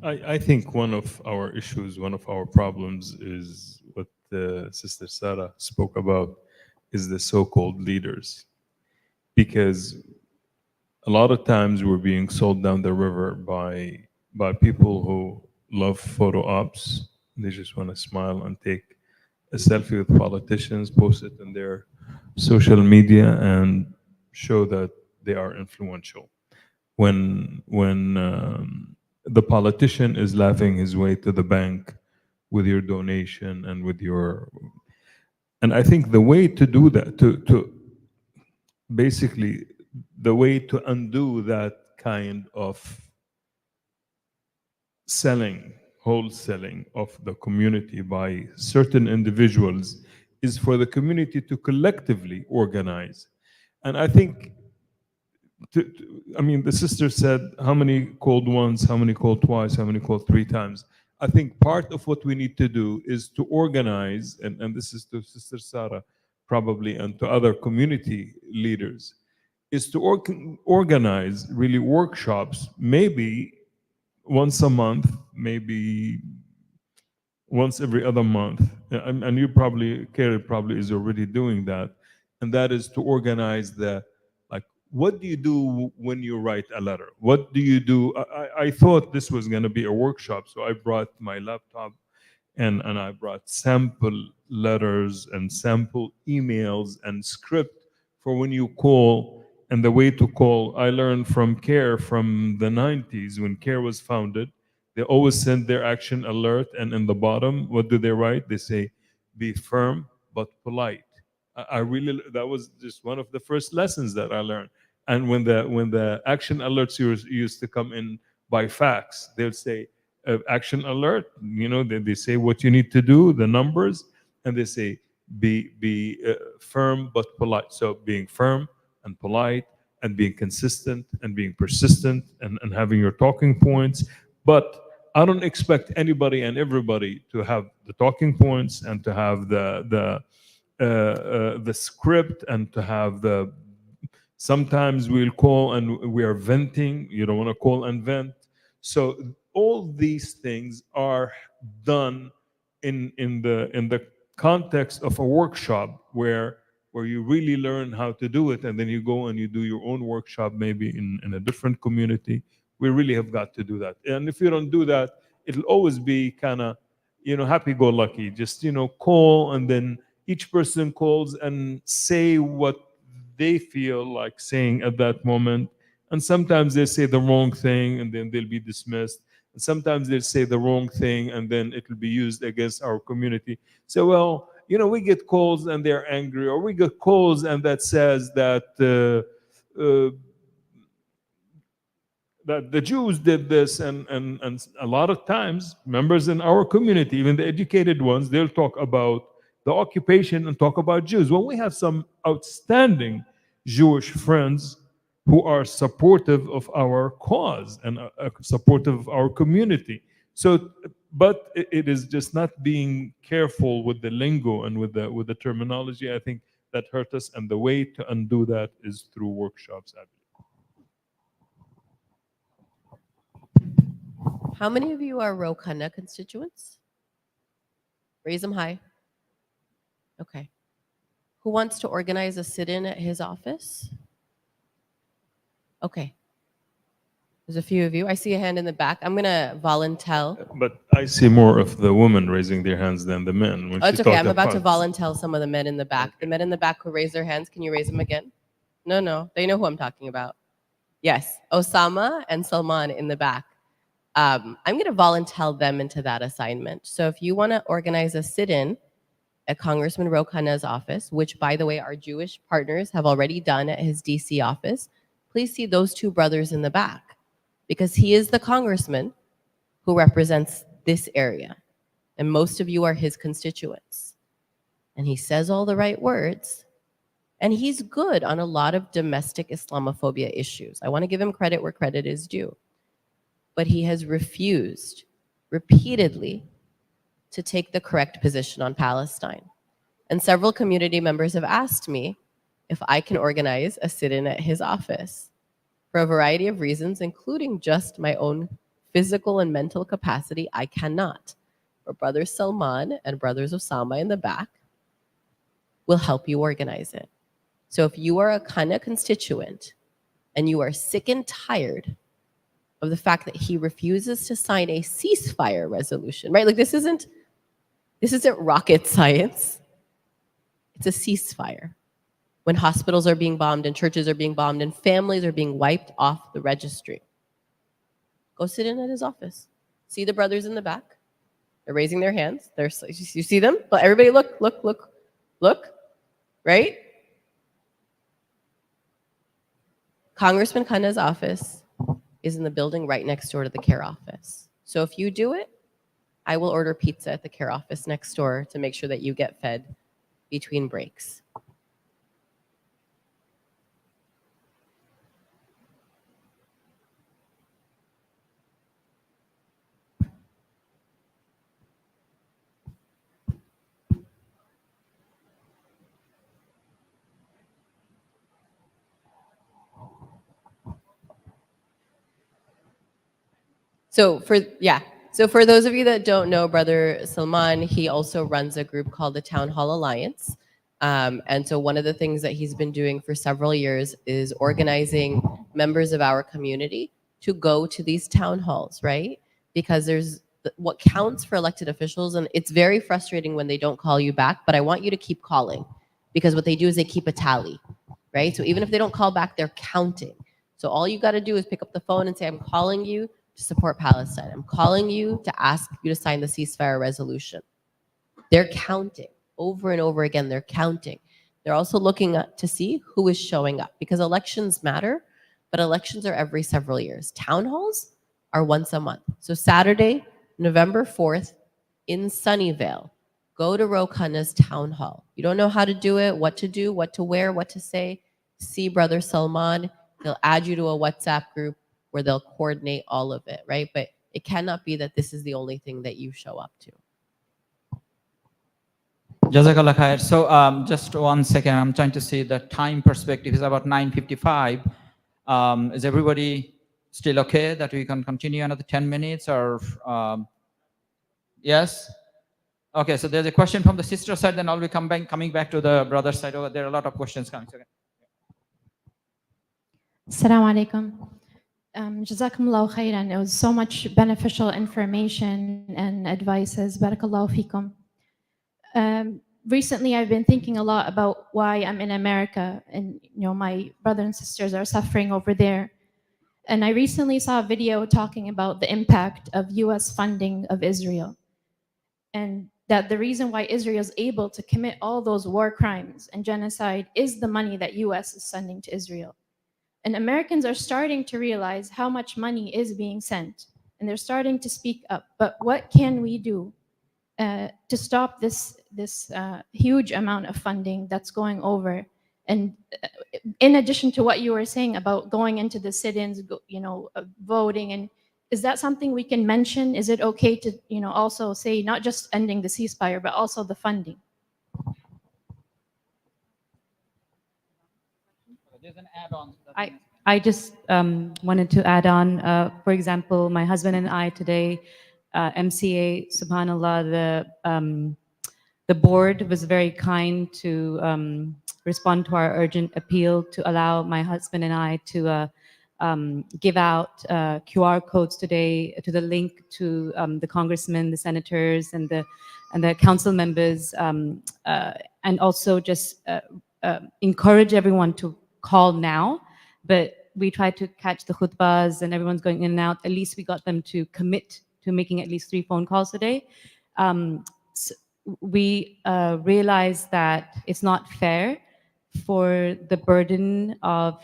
I think one of our issues, one of our problems is what Sister Sarah spoke about, is the so-called leaders. Because a lot of times we're being sold down the river by people who love photo ops. They just want to smile and take a selfie with politicians, post it in their social media, and show that they are influential. When the politician is laughing his way to the bank with your donation and with your, and I think the way to do that, to basically the way to undo that kind of selling, wholesaling of the community by certain individuals is for the community to collectively organize. And I think, I mean, the sister said, how many called once, how many called twice, how many called three times? I think part of what we need to do is to organize, and this is to Sister Sarah probably, and to other community leaders, is to organize really workshops, maybe once a month, maybe once every other month. And you probably, Kerry probably is already doing that. And that is to organize the, like, what do you do when you write a letter? What do you do? I thought this was going to be a workshop, so I brought my laptop and I brought sample letters and sample emails and script for when you call and the way to call. I learned from CARE from the 90s when CARE was founded. They always send their action alert, and in the bottom, what do they write? They say, be firm but polite. I really, that was just one of the first lessons that I learned. And when the action alerts used to come in by fax, they'll say, action alert, you know, they say what you need to do, the numbers, and they say be firm but polite. So being firm and polite and being consistent and being persistent and having your talking points. But I don't expect anybody and everybody to have the talking points and to have the script and to have the. Sometimes we'll call and we are venting. You don't want to call and vent. So all these things are done in the context of a workshop where you really learn how to do it, and then you go and you do your own workshop maybe in a different community. We really have got to do that. And if you don't do that, it'll always be kind of, you know, happy-go-lucky. Just, you know, call, and then each person calls and say what they feel like saying at that moment. And sometimes they say the wrong thing and then they'll be dismissed. And sometimes they'll say the wrong thing and then it will be used against our community. So, well, you know, we get calls and they're angry, or we get calls and that says that that the Jews did this, and a lot of times members in our community, even the educated ones, they'll talk about the occupation and talk about Jews. Well, we have some outstanding Jewish friends who are supportive of our cause and supportive of our community. So, but it is just not being careful with the lingo and with the terminology. I think that hurt us, and the way to undo that is through workshops, I believe. How many of you are Ro Khanna constituents? Raise them high. Okay. Who wants to organize a sit-in at his office? Okay. There's a few of you. I see a hand in the back. I'm going to volunteer. But I see more of the women raising their hands than the men. When Oh, it's she okay. talked I'm about to about- volunteer some of the men in the back. Okay. The men in the back who raise their hands, can you raise them again? No. They know who I'm talking about. Yes. Osama and Salman in the back. I'm going to volunteer them into that assignment. So if you want to organize a sit-in at Congressman Ro Khanna's office, which, by the way, our Jewish partners have already done at his DC office, please see those two brothers in the back, because he is the congressman who represents this area. And most of you are his constituents. And he says all the right words. And he's good on a lot of domestic Islamophobia issues. I want to give him credit where credit is due. But he has refused repeatedly to take the correct position on Palestine. And several community members have asked me if I can organize a sit-in at his office for a variety of reasons, including just my own physical and mental capacity. I cannot. But Brothers Salman and Brothers Osama in the back will help you organize it. So if you are a Khanna constituent and you are sick and tired of the fact that he refuses to sign a ceasefire resolution, right? Like this isn't rocket science. It's a ceasefire. When hospitals are being bombed and churches are being bombed and families are being wiped off the registry. Go sit in at his office. See the brothers in the back? They're raising their hands. You see them? But everybody look, right? Congressman Khanna's office is in the building right next door to the care office. So if you do it, I will order pizza at the care office next door to make sure that you get fed between breaks. So for those of you that don't know Brother Salman, he also runs a group called the Town Hall Alliance. And so one of the things that he's been doing for several years is organizing members of our community to go to these town halls, right? Because there's what counts for elected officials, and it's very frustrating when they don't call you back, but I want you to keep calling, because what they do is they keep a tally, right? So even if they don't call back, they're counting. So all you got to do is pick up the phone and say, I'm calling you to support Palestine. I'm calling you to ask you to sign the ceasefire resolution. They're counting over and over again. They're counting. They're also looking to see who is showing up, because elections matter, but elections are every several years. Town halls are once a month. So Saturday, November 4th in Sunnyvale, go to Ro Khanna's town hall. You don't know how to do it, what to do, what to wear, what to say, see Brother Salman. He'll add you to a WhatsApp group where they'll coordinate all of it, right? But it cannot be that this is the only thing that you show up to. Jazakallah khair. So just 1 second, I'm trying to see the time perspective. It's about 9:55. Is everybody still okay that we can continue another 10 minutes or yes? Okay, so there's a question from the sister side, then I'll be coming back to the brother side. There are a lot of questions coming. Assalamu alaikum. Jazakumullahu khairan. It was so much beneficial information and advices. Barakallahu fikum. Recently, I've been thinking a lot about why I'm in America, and my brothers and sisters are suffering over there. And I recently saw a video talking about the impact of U.S. funding of Israel, and that the reason why Israel is able to commit all those war crimes and genocide is the money that U.S. is sending to Israel. And Americans are starting to realize how much money is being sent, and they're starting to speak up. But what can we do to stop this huge amount of funding that's going over? And in addition to what you were saying about going into the sit-ins, voting, and is that something we can mention? Is it okay to also say not just ending the ceasefire, but also the funding? There's an add-on. I just wanted to add on, for example, my husband and I today, MCA, subhanAllah, the board was very kind to respond to our urgent appeal to allow my husband and I to give out QR codes today to the link to the congressmen, the senators, and the council members, and also just encourage everyone to call now. But we tried to catch the khutbahs and everyone's going in and out. At least we got them to commit to making at least 3 phone calls a day. So we realized that it's not fair for the burden of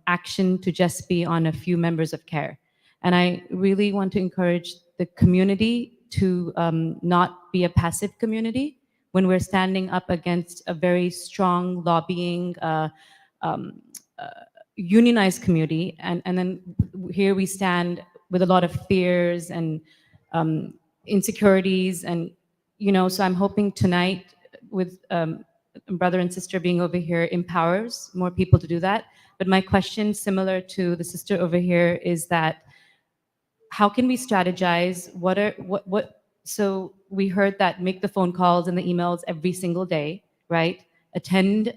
action to just be on a few members of CARE. And I really want to encourage the community to not be a passive community when we're standing up against a very strong lobbying, unionized community. And then here we stand with a lot of fears and insecurities. And, so I'm hoping tonight with brother and sister being over here empowers more people to do that. But my question, similar to the sister over here, is that how can we strategize? So we heard that make the phone calls and the emails every single day, right? Attend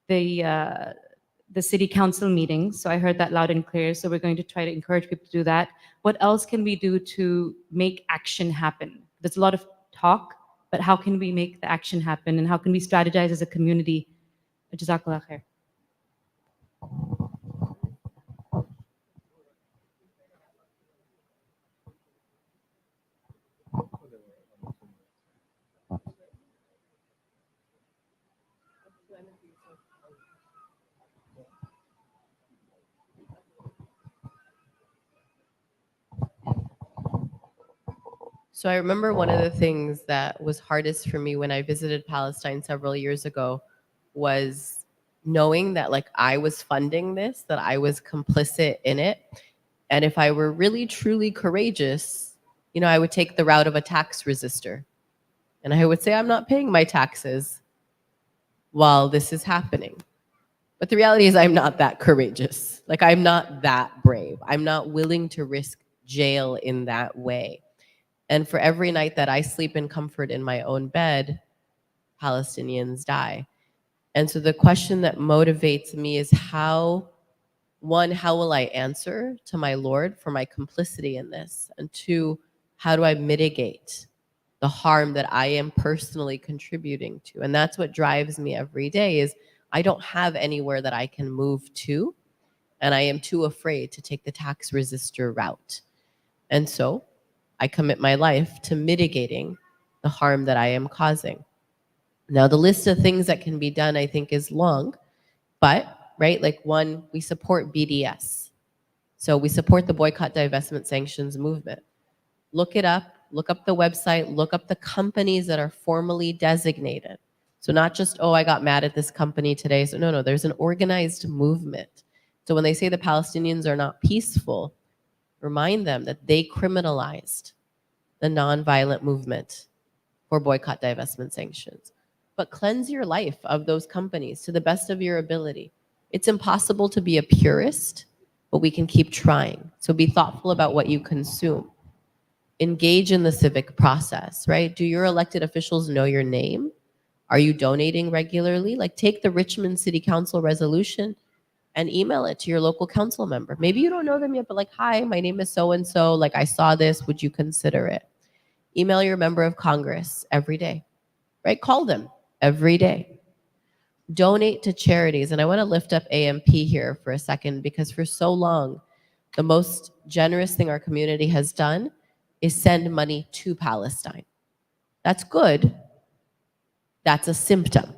the the city council meetings. So I heard that loud and clear. So we're going to try to encourage people to do that. What else can we do to make action happen? There's a lot of talk, but how can we make the action happen? And how can we strategize as a community? Jazakallah khair. So I remember one of the things that was hardest for me when I visited Palestine several years ago was knowing that like I was funding this, that I was complicit in it. And if I were really truly courageous, you know, I would take the route of a tax resistor. And I would say, I'm not paying my taxes while this is happening. But the reality is I'm not that courageous. Like I'm not that brave. I'm not willing to risk jail in that way. And for every night that I sleep in comfort in my own bed, Palestinians die. And so the question that motivates me is how will I answer to my Lord for my complicity in this? And two, how do I mitigate the harm that I am personally contributing to? And that's what drives me every day is I don't have anywhere that I can move to, and I am too afraid to take the tax resistor route. And so I commit my life to mitigating the harm that I am causing. Now, the list of things that can be done, I think, is long, but, right, like one, we support BDS. So we support the boycott, divestment, sanctions movement. Look it up, look up the website, look up the companies that are formally designated. So not just, oh, I got mad at this company today. So no, there's an organized movement. So when they say the Palestinians are not peaceful, remind them that they criminalized the nonviolent movement for boycott, divestment, sanctions. But cleanse your life of those companies to the best of your ability. It's impossible to be a purist, but we can keep trying. So be thoughtful about what you consume. Engage in the civic process, right? Do your elected officials know your name? Are you donating regularly? Like take the Richmond City Council resolution and email it to your local council member. Maybe you don't know them yet, but like, hi, my name is so-and-so. Like I saw this, would you consider it? Email your member of Congress every day, right? Call them every day. Donate to charities. And I want to lift up AMP here for a second because for so long, the most generous thing our community has done is send money to Palestine. That's good. That's a symptom.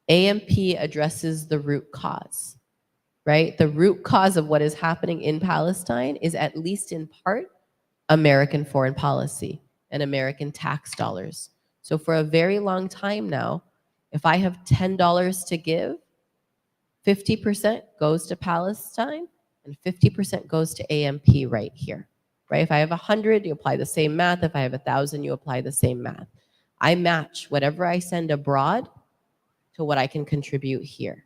AMP addresses the root cause, right? The root cause of what is happening in Palestine is at least in part American foreign policy and American tax dollars. So for a very long time now, if I have $10 to give, 50% goes to Palestine and 50% goes to AMP right here, right? If I have 100, you apply the same math. If I have 1,000, you apply the same math. I match whatever I send abroad to what I can contribute here.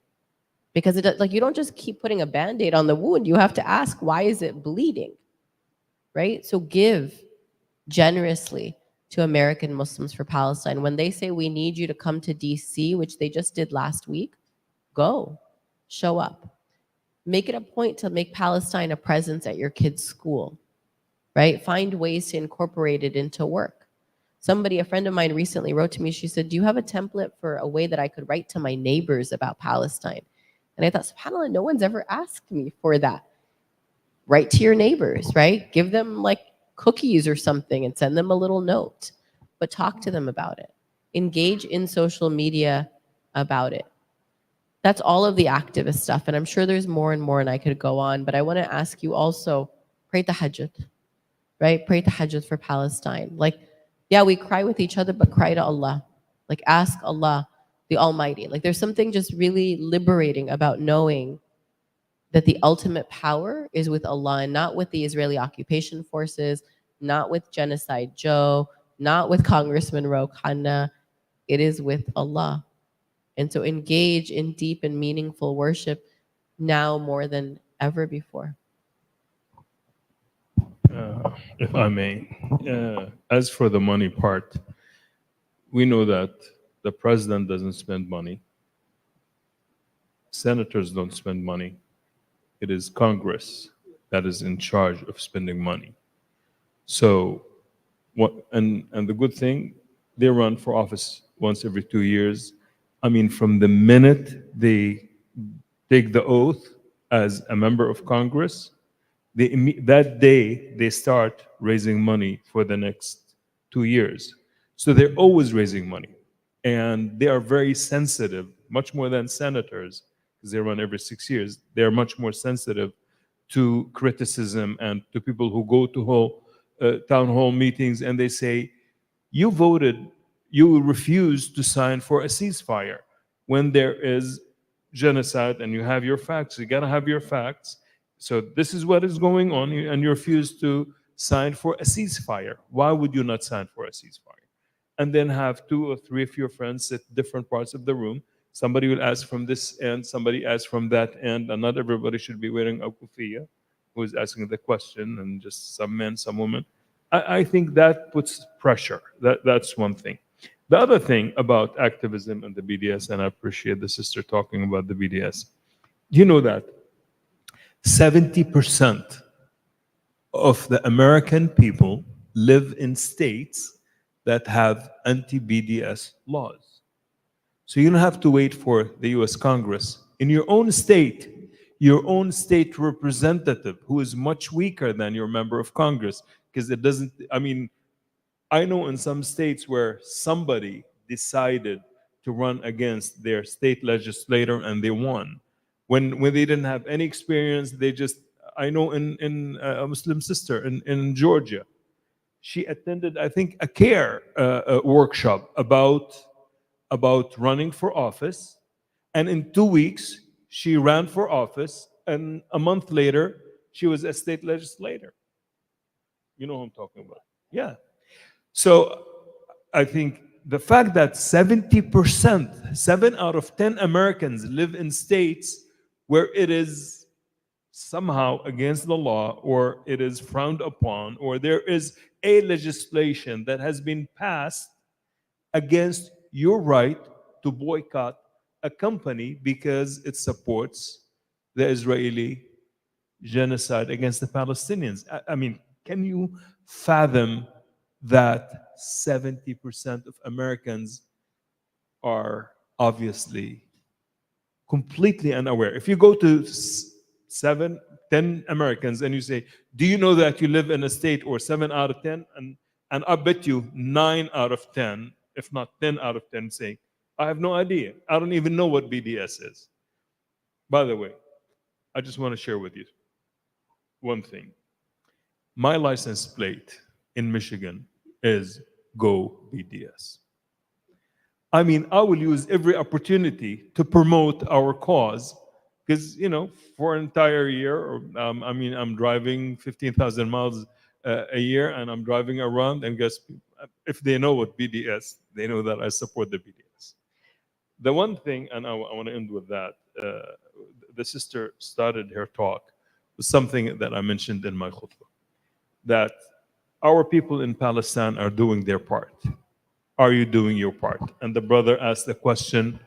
Because it, like you don't just keep putting a Band-Aid on the wound. You have to ask, why is it bleeding? Right? So give generously to American Muslims for Palestine. When they say we need you to come to DC, which they just did last week, go, show up. Make it a point to make Palestine a presence at your kid's school, right? Find ways to incorporate it into work. A friend of mine recently wrote to me, she said, do you have a template for a way that I could write to my neighbors about Palestine? And I thought, subhanAllah, no one's ever asked me for that. Write to your neighbors, right? Give them like cookies or something and send them a little note, but talk to them about it. Engage in social media about it. That's all of the activist stuff. And I'm sure there's more and more and I could go on, but I want to ask you also, pray tahajjud, right? Pray tahajjud for Palestine. Like, yeah, we cry with each other, but cry to Allah. Like ask Allah, the Almighty. Like there's something just really liberating about knowing that the ultimate power is with Allah and not with the Israeli occupation forces, not with Genocide Joe, not with Congressman Ro Khanna. It is with Allah. And so engage in deep and meaningful worship now more than ever before. If I may, as for the money part, we know that the president doesn't spend money. Senators don't spend money. It is Congress that is in charge of spending money. So, and the good thing, they run for office once every 2 years. I mean, from the minute they take the oath as a member of Congress, that day they start raising money for the next 2 years. So they're always raising money. And they are very sensitive, much more than senators, because they run every 6 years. They're much more sensitive to criticism and to people who go to town hall meetings and they say, you voted, you refused to sign for a ceasefire when there is genocide and you have your facts. You got to have your facts. So this is what is going on, and you refuse to sign for a ceasefire. Why would you not sign for a ceasefire? And then have 2 or 3 of your friends sit different parts of the room. Somebody will ask from this end, somebody asks from that end, and not everybody should be wearing a kufiya who is asking the question, and just some men, some women. I think that puts pressure. That's one thing. The other thing about activism and the BDS, and I appreciate the sister talking about the BDS, you know that 70% of the American people live in states that have anti-BDS laws. So you don't have to wait for the US Congress. In your own state representative, who is much weaker than your member of Congress, because it doesn't, I mean, I know in some states where somebody decided to run against their state legislator and they won. When they didn't have any experience, they just, I know in a Muslim sister in Georgia, she attended, I think, a CARE workshop about running for office. And in 2 weeks, she ran for office. And a month later, she was a state legislator. You know who I'm talking about. Yeah. So I think the fact that 70%, 7 out of 10 Americans live in states where it is somehow against the law, or it is frowned upon, or there is a legislation that has been passed against your right to boycott a company because it supports the Israeli genocide against the Palestinians. I mean, can you fathom that 70% of Americans are obviously completely unaware? If you go to 7, 10 Americans and you say, do you know that you live in a state, or 7 out of 10? And I bet you 9 out of 10, if not 10 out of 10, say, I have no idea. I don't even know what BDS is. By the way, I just want to share with you one thing. My license plate in Michigan is Go BDS. I mean, I will use every opportunity to promote our cause, because, you know, for an entire year, I mean, I'm driving 15,000 miles a year, and I'm driving around, and guess, if they know what BDS, they know that I support the BDS. The one thing, and I want to end with that, the sister started her talk with something that I mentioned in my khutbah, that our people in Palestine are doing their part. Are you doing your part? And the brother asked the question,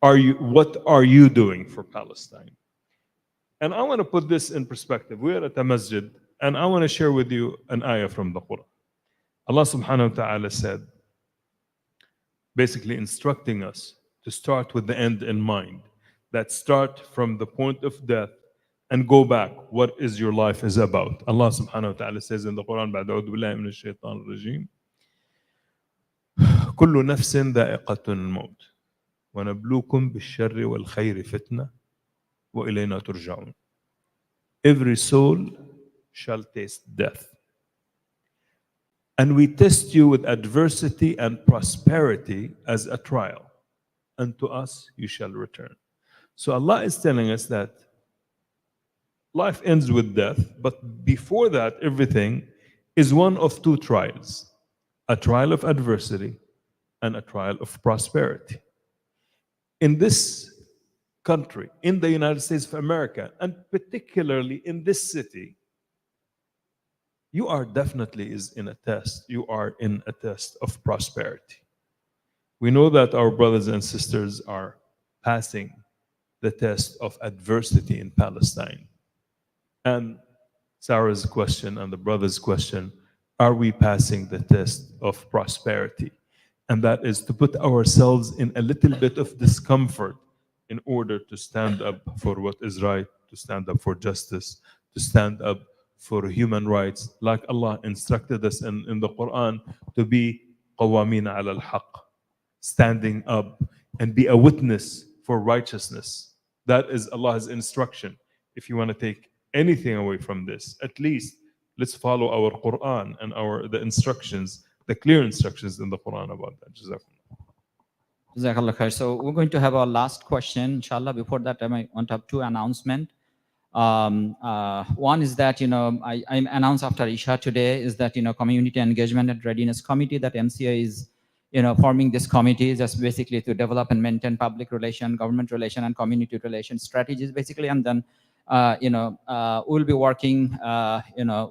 what are you doing for Palestine? And I want to put this in perspective. We're at a masjid, and I want to share with you an ayah from the Quran. Allah subhanahu wa ta'ala said, basically instructing us to start with the end in mind, that start from the point of death and go back. What is your life is about? Allah subhanahu wa ta'ala says in the Quran, بعد أعوذ بالله من الشيطان الرجيم, كل نفس ذائقة الموت ونبلوكم بالشر والخير فتنة وإلينا ترجعون. Every soul shall taste death, and we test you with adversity and prosperity as a trial, and to us you shall return. So Allah is telling us that life ends with death, but before that, everything is one of 2 trials: a trial of adversity and a trial of prosperity. In this country, in the United States of America, and particularly in this city, you are definitely in a test. You are in a test of prosperity. We know that our brothers and sisters are passing the test of adversity in Palestine. And Sarah's question and the brother's question, are we passing the test of prosperity? And that is to put ourselves in a little bit of discomfort in order to stand up for what is right, to stand up for justice, to stand up for human rights, like Allah instructed us in the Quran to be قوامين على الحق, standing up and be a witness for righteousness. That is Allah's instruction. If you want to take anything away from this, at least let's follow our Quran and the instructions, the clear instructions in the Quran about that. Jazakumullah. Jazakallah khair. So we're going to have our last question, inshallah. Before that, I might want to have two announcements. One is that, I announced after Isha today is that, Community Engagement and Readiness Committee, that MCA is, forming this committee just basically to develop and maintain public relation, government relation, and community relation strategies, basically. And then, we'll be working,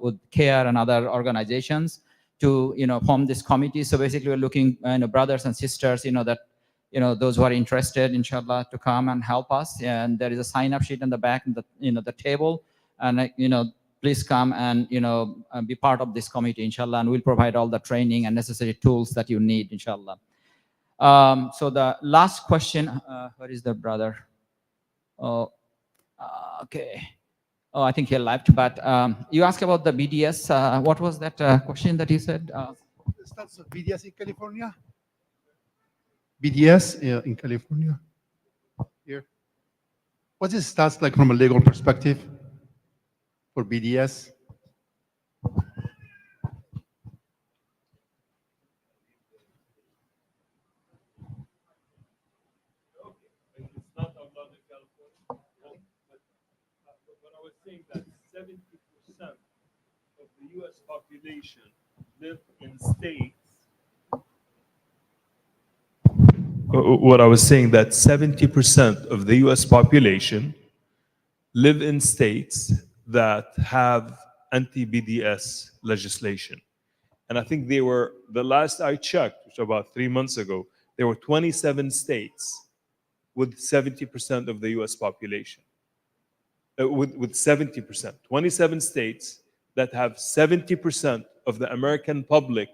with CARE and other organizations to, form this committee. So basically, we're looking, brothers and sisters, that, those who are interested, inshallah, to come and help us. And there is a sign-up sheet in the back, the table. And, please come and, be part of this committee, inshallah. And we'll provide all the training and necessary tools that you need, inshallah. So the last question, where is the brother? Oh, okay. Oh, I he left. But you asked about the BDS. What was that question that you said? The status of BDS in California? BDS in California? Here. What's the status like from a legal perspective for BDS? That 70% of the U.S. population live in states. What I was saying, that 70% of the U.S. population live in states that have anti-BDS legislation. And I think they were, the last I checked, which was about 3 months ago, there were 27 states with 70% of the U.S. population. With 70%, 27 states that have 70% of the American public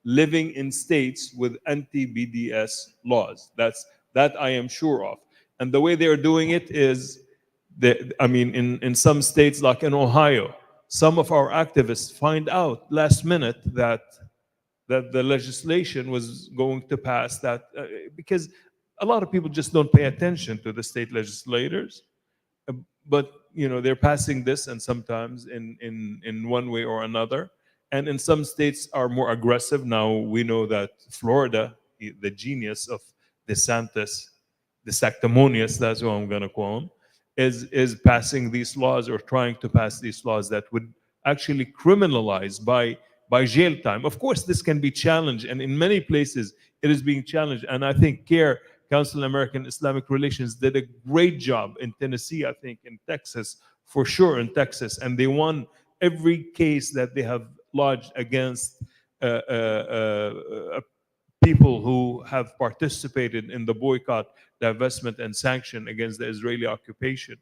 living in states with anti-BDS laws. That I am sure of. And the way they're doing it is, in some states like in Ohio, some of our activists find out last minute that the legislation was going to pass, that because a lot of people just don't pay attention to the state legislators. But they're passing this, and sometimes in one way or another. And in some states are more aggressive. Now we know that Florida, the genius of DeSantis, the sanctimonious, that's what I'm going to call him, is passing these laws, or trying to pass these laws that would actually criminalize by jail time. Of course, this can be challenged, and in many places it is being challenged. And I think CARE, Council of American Islamic Relations, did a great job in Tennessee, I think in Texas, for sure in Texas, and they won every case that they have lodged against people who have participated in the boycott, divestment, and sanction against the Israeli occupation,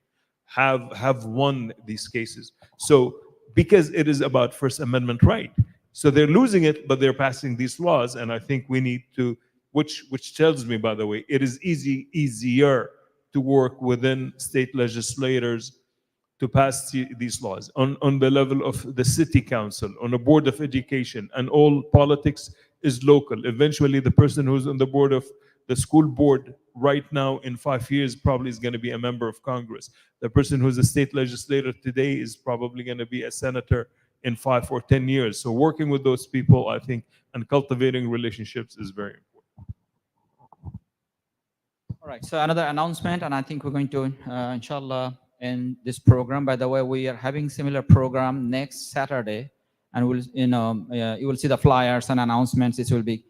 have won these cases. So because it is about First Amendment right, so they're losing it, but they're passing these laws, and I think we need to, which tells me, by the way, it is easier to work within state legislators to pass these laws on the level of the city council, on a board of education, and all politics is local. Eventually, the person who's on the board of the school board right now in 5 years probably is going to be a member of Congress. The person who's a state legislator today is probably going to be a senator in 5 or 10 years. So working with those people, I think, and cultivating relationships is very important. All right, so another announcement, and I think we're going to, inshallah, end this program. By the way, we are having similar program next Saturday, and we'll, you will see the flyers and announcements. This will be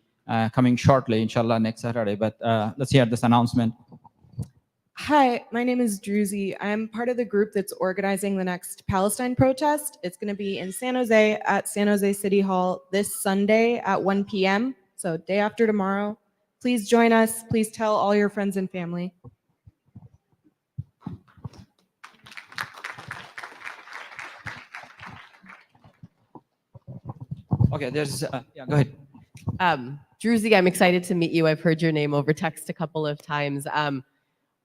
coming shortly, inshallah, next Saturday. But let's hear this announcement. Hi, my name is Druzy. I'm part of the group that's organizing the next Palestine protest. It's going to be in San Jose at San Jose City Hall this Sunday at 1 p.m. So day after tomorrow. Please join us. Please tell all your friends and family. Okay, there's, yeah, go ahead. Druzy, I'm excited to meet you. I've heard your name over text a couple of times.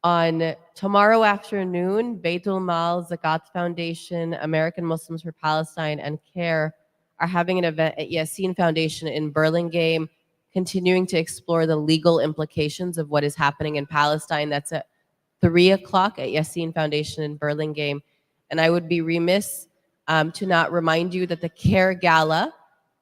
On tomorrow afternoon, Beitul Mal, Zakat Foundation, American Muslims for Palestine, and CARE are having an event at Yassin Foundation in Burlingame, continuing to explore the legal implications of what is happening in Palestine. That's at 3 o'clock at Yassin Foundation in Burlingame. And I would be remiss to not remind you that the CARE Gala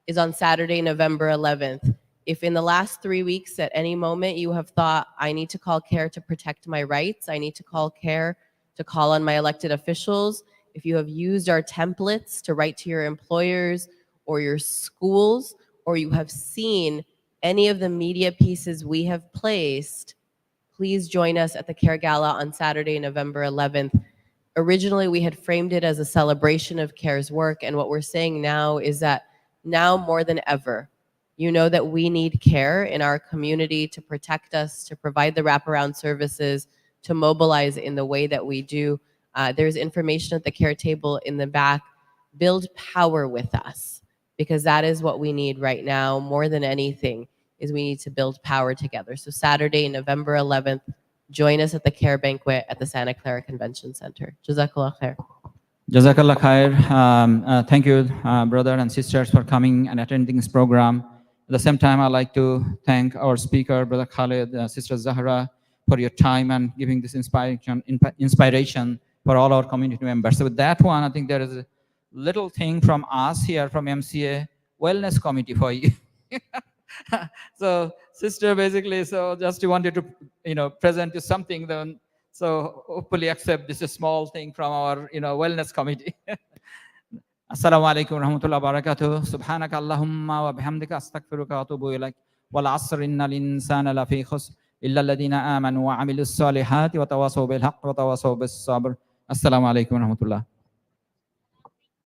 is on Saturday, November 11th. If in the last 3 weeks at any moment you have thought, I need to call CARE to protect my rights, I need to call CARE to call on my elected officials, if you have used our templates to write to your employers or your schools, or you have seen any of the media pieces we have placed, please join us at the CARE Gala on Saturday, November 11th. Originally, we had framed it as a celebration of CARE's work, and what we're saying now is that now more than ever, you know that we need CARE in our community to protect us, to provide the wraparound services, to mobilize in the way that we do. There's information at the CARE table in the back. Build power with us, because that is what we need right now more than anything, is we need to build power together. So Saturday, November 11th, join us at the CARE banquet at the Santa Clara Convention Center. Jazakallah khair. Jazakallah khair. Thank you, brother and sisters, for coming and attending this program. At the same time, I'd like to thank our speaker, Brother Khalid, Sister Zahra, for your time and giving this inspiration for all our community members. So with that one, I think there is a little thing from us here from MCA Wellness Committee for you. So, sister, basically, so just wanted to, present you something. Then, so hopefully accept this small thing from our, Wellness Committee. Assalamu alaikum warahmatullahi wabarakatuh. Subhanaka Allahumma wa bihamdika astaghfiruka wa atubu ilaik. Wal asr innal insana lafi khusr illa alladhina amanu wa amilus salihati wa tawasaw bil haqq wa tawasaw bis sabr. Assalamu alaikum warahmatullahi.